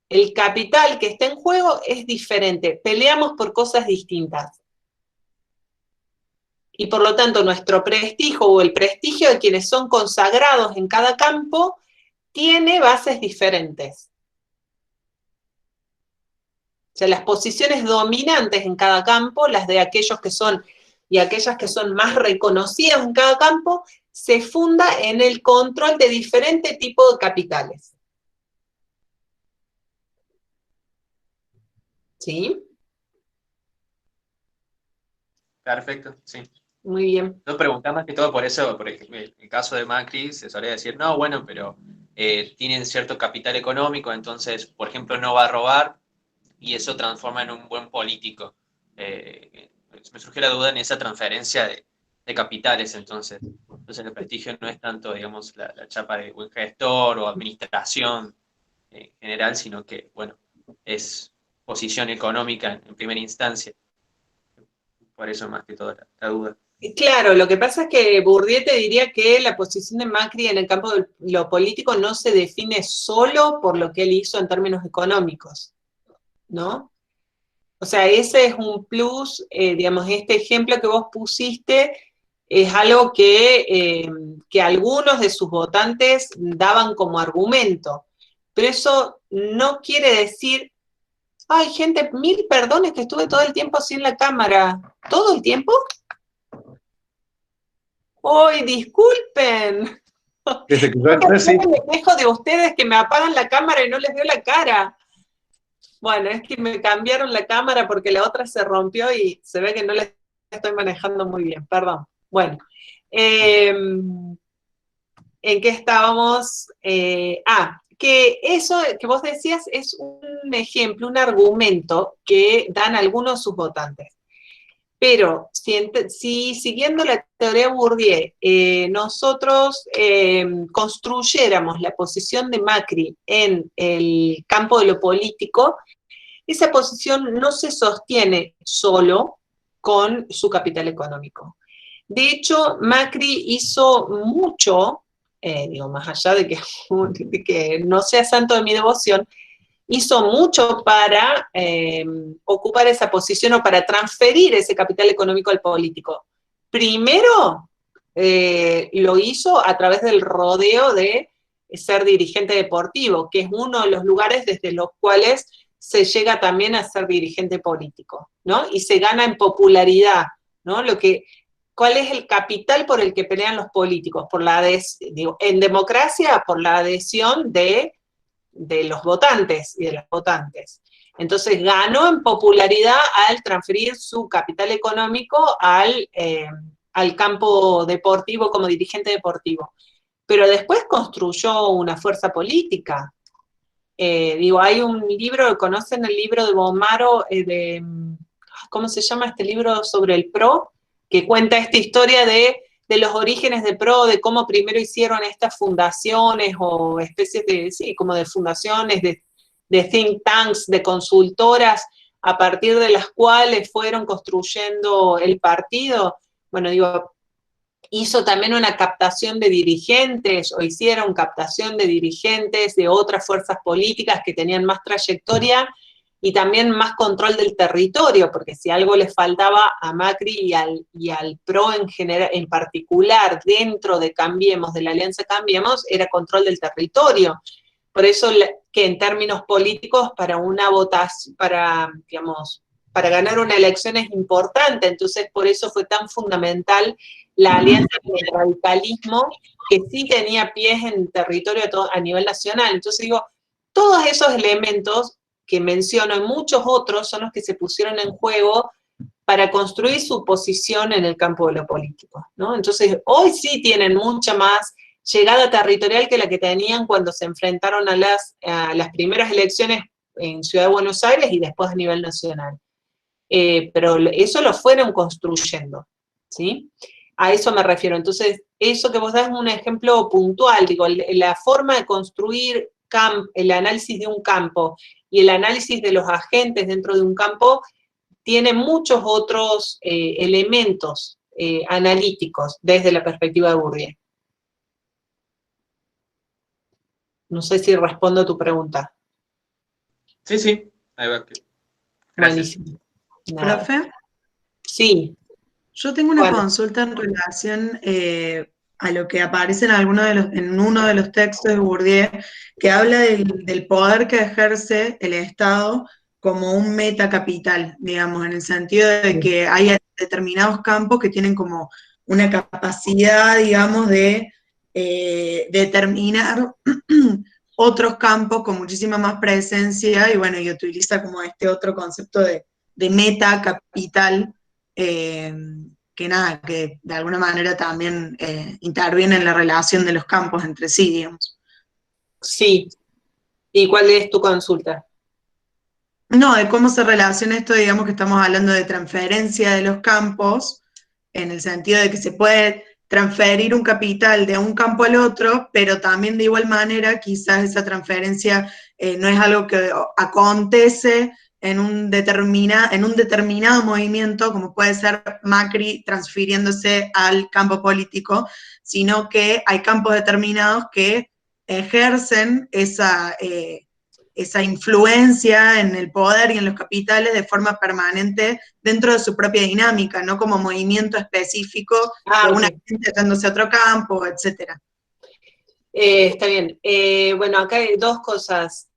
El capital que está en juego es diferente, peleamos por cosas distintas. Y por lo tanto nuestro prestigio o el prestigio de quienes son consagrados en cada campo tiene bases diferentes. O sea, las posiciones dominantes en cada campo, las de aquellos que son y aquellas que son más reconocidas en cada campo, se funda en el control de diferentes tipos de capitales. ¿Sí? Perfecto, sí. Muy bien. No preguntaba más que todo por eso, por ejemplo, en el caso de Macri se solía decir, no, bueno, pero tienen cierto capital económico, entonces, por ejemplo, no va a robar y eso transforma en un buen político. Me surgió la duda en esa transferencia de capitales, entonces el prestigio no es tanto, digamos, la chapa de buen gestor o administración en general, sino que, bueno, es posición económica en primera instancia. Por eso más que todo la duda. Claro, lo que pasa es que Bourdieu te diría que la posición de Macri en el campo de lo político no se define solo por lo que él hizo en términos económicos, ¿no? O sea, ese es un plus, digamos, este ejemplo que vos pusiste es algo que algunos de sus votantes daban como argumento, pero eso no quiere decir, ay, gente, mil perdones que estuve todo el tiempo así en la cámara. ¿Todo el tiempo? ¡Ay, disculpen! Desde que yo entré, sí. Me quejo de ustedes que me apagan la cámara y no les veo la cara. Bueno, es que me cambiaron la cámara porque la otra se rompió y se ve que no la estoy manejando muy bien, perdón. Bueno, ¿en qué estábamos? Que eso que vos decías es un ejemplo, un argumento que dan algunos de sus votantes. Pero si siguiendo la teoría Bourdieu, nosotros construyéramos la posición de Macri en el campo de lo político, esa posición no se sostiene solo con su capital económico. De hecho, Macri hizo mucho, digo, más allá de que no sea santo de mi devoción, hizo mucho para ocupar esa posición o para transferir ese capital económico al político. Primero, lo hizo a través del rodeo de ser dirigente deportivo, que es uno de los lugares desde los cuales se llega también a ser dirigente político, ¿no? Y se gana en popularidad, ¿no? ¿Cuál es el capital por el que pelean los políticos? En democracia, por la adhesión de los votantes y de las votantes. Entonces ganó en popularidad al transferir su capital económico al campo deportivo como dirigente deportivo. Pero después construyó una fuerza política. Hay un libro, ¿conocen el libro de Bomaro ¿cómo se llama este libro sobre el PRO? Que cuenta esta historia de los orígenes de PRO, de cómo primero hicieron estas fundaciones o especies de, sí, como de fundaciones, de think tanks, de consultoras, a partir de las cuales fueron construyendo el partido. Bueno, hizo también una captación de dirigentes, o hicieron captación de dirigentes de otras fuerzas políticas que tenían más trayectoria, y también más control del territorio, porque si algo le faltaba a Macri y al PRO en general, en particular, dentro de Cambiemos, de la Alianza Cambiemos, era control del territorio. Por eso que en términos políticos para una votación, digamos, para ganar una elección es importante, entonces por eso fue tan fundamental la alianza con el radicalismo, que sí tenía pies en territorio a nivel nacional. Entonces digo, todos esos elementos que menciono y muchos otros son los que se pusieron en juego para construir su posición en el campo de lo político, ¿no? Entonces, hoy sí tienen mucha más llegada territorial que la que tenían cuando se enfrentaron a las primeras elecciones en Ciudad de Buenos Aires y después a nivel nacional. Pero eso lo fueron construyendo, ¿sí? A eso me refiero. Entonces, eso que vos das es un ejemplo puntual, digo, la forma de construir el análisis de un campo y el análisis de los agentes dentro de un campo tiene muchos otros elementos analíticos desde la perspectiva de Bourdieu. No sé si respondo a tu pregunta. Sí, sí. Ahí va. Gracias. Buenísimo. Nada. ¿Profe? Sí. Yo tengo una Bueno. consulta en relación a lo que aparece en uno de los textos de Bourdieu, que habla del poder que ejerce el Estado como un metacapital, digamos, en el sentido de que hay determinados campos que tienen como una capacidad, digamos, de determinar otros campos con muchísima más presencia, y bueno, y utiliza como este otro concepto de metacapital, que nada, que de alguna manera también interviene en la relación de los campos entre sí, digamos. Sí. ¿Y cuál es tu consulta? No, de cómo se relaciona esto, digamos que estamos hablando de transferencia de los campos, en el sentido de que se puede transferir un capital de un campo al otro, pero también de igual manera quizás esa transferencia no es algo que acontece en un determinado movimiento, como puede ser Macri transfiriéndose al campo político, sino que hay campos determinados que ejercen esa influencia en el poder y en los capitales de forma permanente dentro de su propia dinámica, no como movimiento específico de una gente yéndose a otro campo, etcétera. Está bien. Bueno, acá hay dos cosas.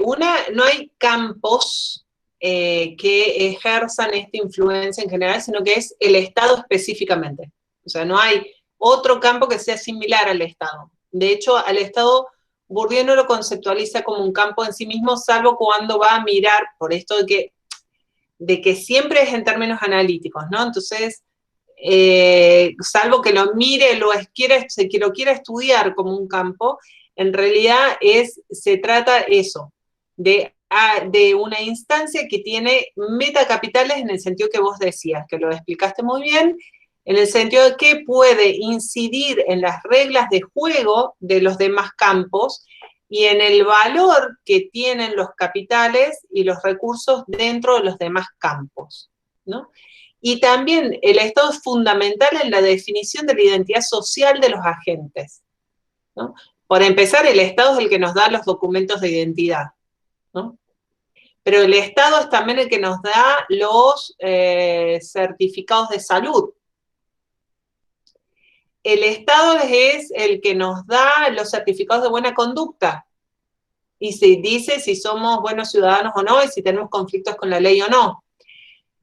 Una, no hay campos que ejerzan esta influencia en general, sino que es el Estado específicamente. O sea, no hay otro campo que sea similar al Estado. De hecho, al Estado Bourdieu no lo conceptualiza como un campo en sí mismo, salvo cuando va a mirar, por esto de que siempre es en términos analíticos, ¿no? Entonces, salvo que lo mire, lo quiera estudiar como un campo, en realidad se trata eso, de una instancia que tiene metacapitales en el sentido que vos decías, que lo explicaste muy bien, en el sentido de que puede incidir en las reglas de juego de los demás campos y en el valor que tienen los capitales y los recursos dentro de los demás campos, ¿no? Y también el Estado es fundamental en la definición de la identidad social de los agentes, ¿no? Por empezar, el Estado es el que nos da los documentos de identidad, ¿no? Pero el Estado es también el que nos da los certificados de salud. El Estado es el que nos da los certificados de buena conducta y se dice si somos buenos ciudadanos o no y si tenemos conflictos con la ley o no.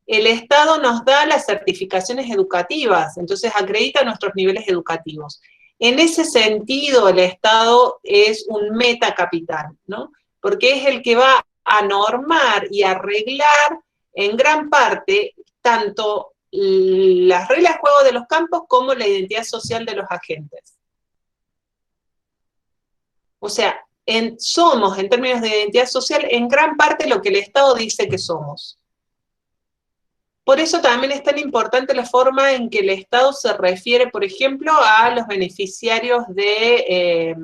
El Estado nos da las certificaciones educativas, entonces acredita nuestros niveles educativos. En ese sentido, el Estado es un metacapital, ¿no? Porque es el que va a normar y arreglar en gran parte tanto las reglas de juego de los campos como la identidad social de los agentes. O sea, somos, en términos de identidad social, en gran parte lo que el Estado dice que somos. Por eso también es tan importante la forma en que el Estado se refiere, por ejemplo, a los beneficiarios de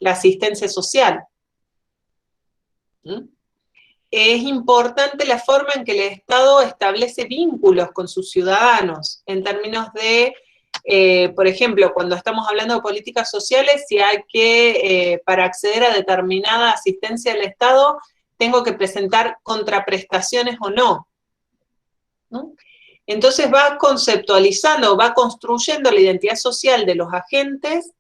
la asistencia social. ¿Mm? Es importante la forma en que el Estado establece vínculos con sus ciudadanos, en términos de, por ejemplo, cuando estamos hablando de políticas sociales, si hay que, para acceder a determinada asistencia del Estado, tengo que presentar contraprestaciones o no, ¿no? Entonces va conceptualizando, va construyendo la identidad social de los agentes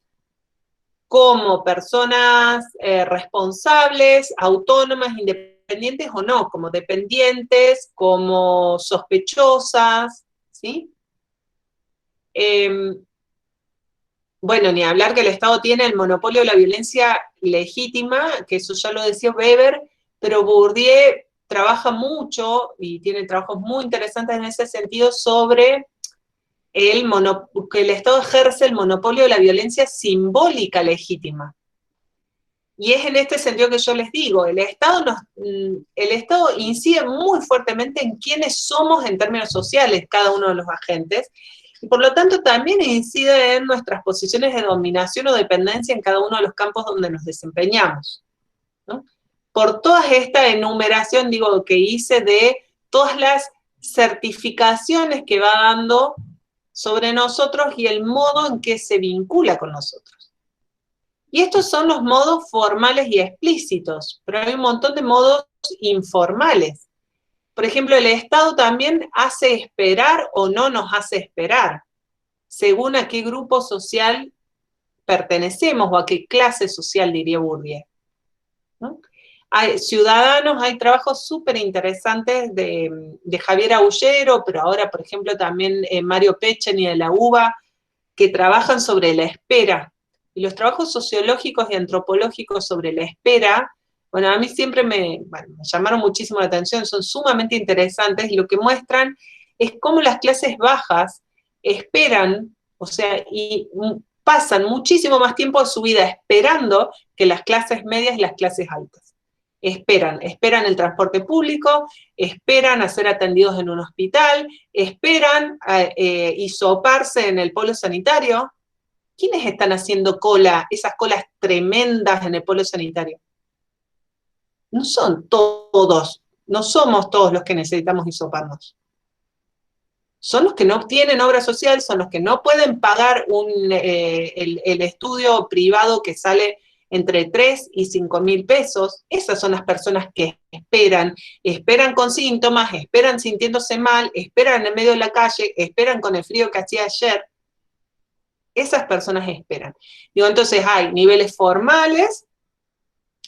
como personas responsables, autónomas, independientes o no, como dependientes, como sospechosas, ¿sí? Bueno, ni hablar que el Estado tiene el monopolio de la violencia legítima, que eso ya lo decía Weber, pero Bourdieu trabaja mucho y tiene trabajos muy interesantes en ese sentido sobre que el Estado ejerce el monopolio de la violencia simbólica legítima. Y es en este sentido que yo les digo, el Estado incide muy fuertemente en quiénes somos en términos sociales, cada uno de los agentes, y por lo tanto también incide en nuestras posiciones de dominación o dependencia en cada uno de los campos donde nos desempeñamos, ¿no? Por toda esta enumeración, digo, que hice de todas las certificaciones que va dando sobre nosotros y el modo en que se vincula con nosotros. Y estos son los modos formales y explícitos, pero hay un montón de modos informales. Por ejemplo, el Estado también hace esperar o no nos hace esperar, según a qué grupo social pertenecemos o a qué clase social, diría Bourdieu, ¿no? Hay ciudadanos, hay trabajos súper interesantes de Javier Aullero, pero ahora, por ejemplo, también Mario Pechen y de la UBA, que trabajan sobre la espera. Y los trabajos sociológicos y antropológicos sobre la espera, bueno, a mí siempre me llamaron muchísimo la atención, son sumamente interesantes, y lo que muestran es cómo las clases bajas esperan, o sea, y pasan muchísimo más tiempo de su vida esperando que las clases medias y las clases altas. Esperan el transporte público, esperan a ser atendidos en un hospital, esperan hisoparse en el polo sanitario. ¿Quiénes están haciendo cola, esas colas tremendas en el polo sanitario? No son todos, no somos todos los que necesitamos hisoparnos. Son los que no tienen obra social, son los que no pueden pagar el estudio privado que sale entre 3 y 5 mil pesos. Esas son las personas que esperan con síntomas, esperan sintiéndose mal, esperan en medio de la calle, esperan con el frío que hacía ayer. Esas personas esperan. Digo, entonces hay niveles formales,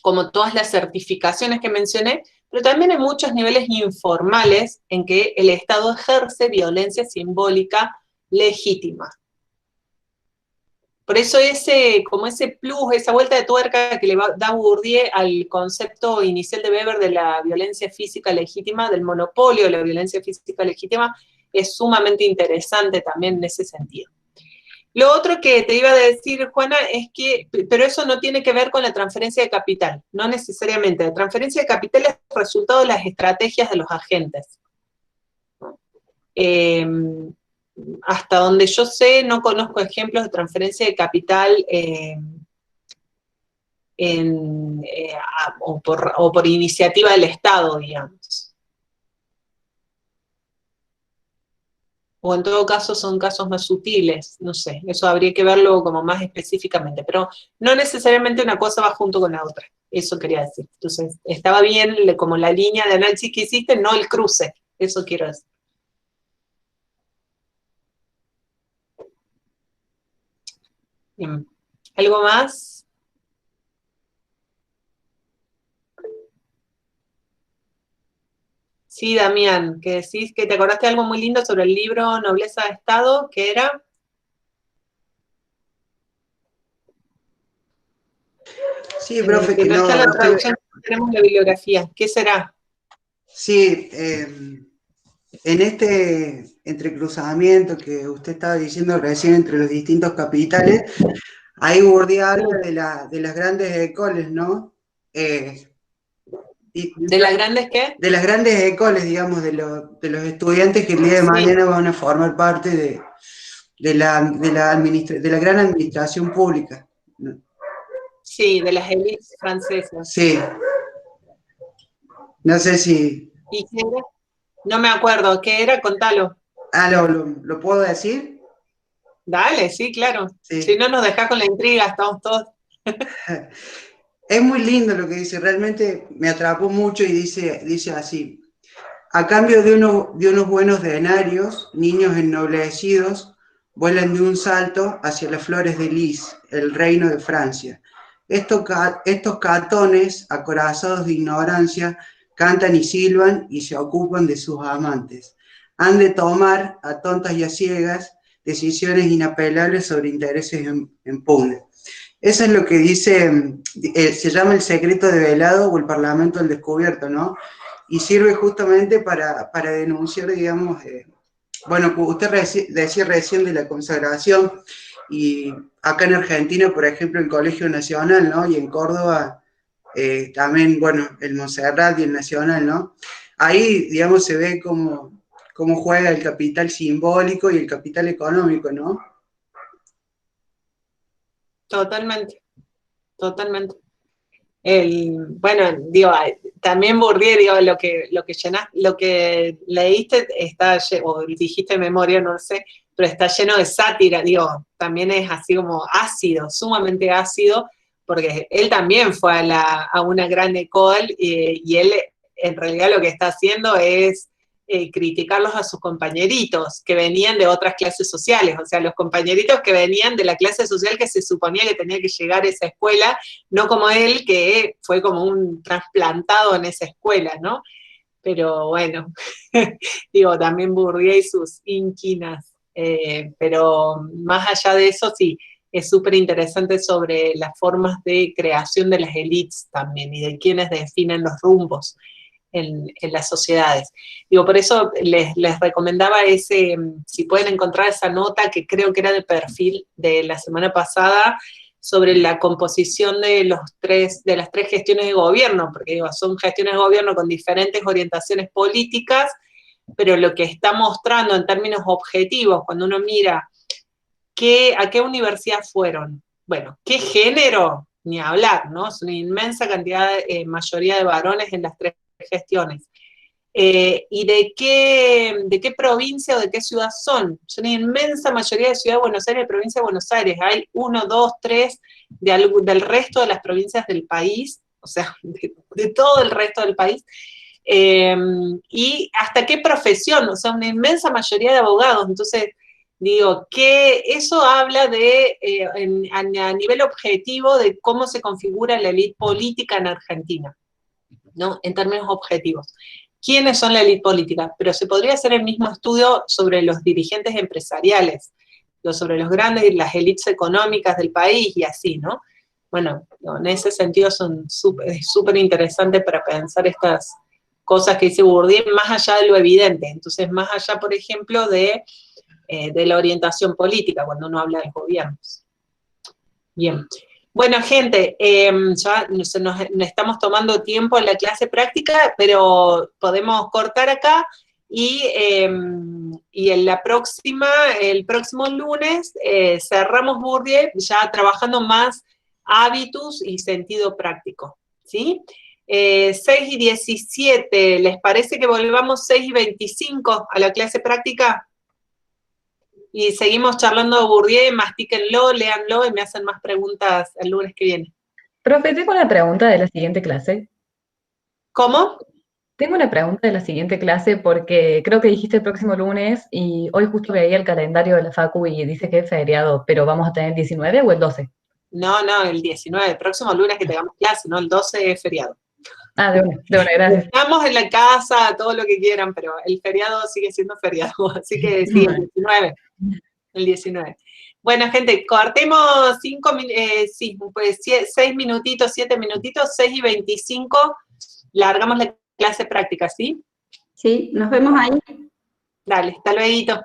como todas las certificaciones que mencioné, pero también hay muchos niveles informales en que el Estado ejerce violencia simbólica legítima. Por eso como ese plus, esa vuelta de tuerca que le da Bourdieu al concepto inicial de Weber de la violencia física legítima, del monopolio de la violencia física legítima, es sumamente interesante también en ese sentido. Lo otro que te iba a decir, Juana, es que, pero eso no tiene que ver con la transferencia de capital, no necesariamente. La transferencia de capital es resultado de las estrategias de los agentes. Hasta donde yo sé, no conozco ejemplos de transferencia de capital o por iniciativa del Estado, digamos. O en todo caso son casos más sutiles, no sé, eso habría que verlo como más específicamente, pero no necesariamente una cosa va junto con la otra, eso quería decir. Entonces, estaba bien como la línea de análisis que hiciste, no el cruce, eso quiero decir. Bien. ¿Algo más? Sí, Damián, que decís que te acordaste de algo muy lindo sobre el libro Nobleza de Estado, ¿qué era? Sí, profe, que no está la traducción, tenemos la bibliografía. ¿Qué será? Sí, en este entrecruzamiento que usted estaba diciendo recién entre los distintos capitales, ahí Bourdieu habla de las grandes écoles, ¿no? ¿De las grandes qué? De las grandes écoles, digamos, de los estudiantes que el día de mañana van a formar parte de la gran administración pública. Sí, de las élites francesas. Sí. No sé si... ¿Y qué era? No me acuerdo. ¿Qué era? Contalo. ¿Lo puedo decir? Dale, sí, claro. Sí. Si no nos dejás con la intriga, estamos todos... es muy lindo lo que dice, realmente me atrapó mucho y dice así: a cambio de unos buenos denarios, niños ennoblecidos vuelan de un salto hacia las flores de lis, el reino de Francia. Estos catones, acorazados de ignorancia, cantan y silban y se ocupan de sus amantes. Han de tomar, a tontas y a ciegas, decisiones inapelables sobre intereses en pugna. Eso es lo que dice, se llama El secreto develado o El Parlamento al descubierto, ¿no? Y sirve justamente para denunciar, digamos, bueno, usted decía recién de la consagración, y acá en Argentina, por ejemplo, el Colegio Nacional, ¿no? Y en Córdoba también, bueno, el Montserrat y el Nacional, ¿no? Ahí, digamos, se ve cómo juega el capital simbólico y el capital económico, ¿no? Totalmente, totalmente. Bueno, digo, también Bourdieu, digo, lo que leíste o dijiste de memoria, no sé, pero está lleno de sátira, digo, también es así como ácido, sumamente ácido, porque él también fue a una gran école y él en realidad lo que está haciendo es criticarlos a sus compañeritos que venían de otras clases sociales, o sea, los compañeritos que venían de la clase social que se suponía que tenía que llegar a esa escuela, no como él, que fue como un trasplantado en esa escuela, ¿no? Pero bueno, digo, también Bourdieu y sus inquinas, pero más allá de eso, sí, es súper interesante sobre las formas de creación de las élites también, y de quienes definen los rumbos en las sociedades. Digo, por eso les recomendaba si pueden encontrar esa nota que creo que era de perfil de la semana pasada, sobre la composición de las tres gestiones de gobierno, porque digo, son gestiones de gobierno con diferentes orientaciones políticas, pero lo que está mostrando en términos objetivos, cuando uno mira a qué universidad fueron, bueno, qué género, ni hablar, ¿no? Es una inmensa cantidad, mayoría de varones en las tres gestiones. ¿Y de qué provincia o de qué ciudad son? Son una inmensa mayoría de Ciudad de Buenos Aires y provincia de Buenos Aires. Hay 1, 2, 3 del resto de las provincias del país, o sea, de todo el resto del país. Y hasta qué profesión, o sea, una inmensa mayoría de abogados. Entonces, digo, que eso habla a nivel objetivo de cómo se configura la élite política en Argentina, ¿no? En términos objetivos. ¿Quiénes son la élite política? Pero se podría hacer el mismo estudio sobre los dirigentes empresariales, sobre las élites económicas del país y así, ¿no? Bueno, en ese sentido es súper interesante para pensar estas cosas que dice Bourdieu, más allá de lo evidente. Entonces, más allá, por ejemplo, de la orientación política, cuando uno habla de gobiernos. Bien. Bueno, gente, ya nos estamos tomando tiempo en la clase práctica, pero podemos cortar acá y en el próximo lunes cerramos Bourdieu ya trabajando más hábitos y sentido práctico, ¿sí? 6:17, ¿les parece que volvamos 6:25 a la clase práctica? Y seguimos charlando de Bourdieu, mastíquenlo, léanlo y me hacen más preguntas el lunes que viene. Profe, tengo una pregunta de la siguiente clase. ¿Cómo? Tengo una pregunta de la siguiente clase porque creo que dijiste el próximo lunes y hoy justo veía el calendario de la Facu y dice que es feriado, pero ¿vamos a tener el 19 o el 12? No, el 19, el próximo lunes que tengamos clase, ¿no? El 12 es feriado. Ah, de una, gracias. Estamos en la casa, todo lo que quieran, pero el feriado sigue siendo feriado, así que sí, el 19. Bueno, gente, cortemos 6 minutitos, 7 minutitos, 6:25, largamos la clase práctica, ¿sí? Sí, nos vemos ahí. Dale, hasta luego.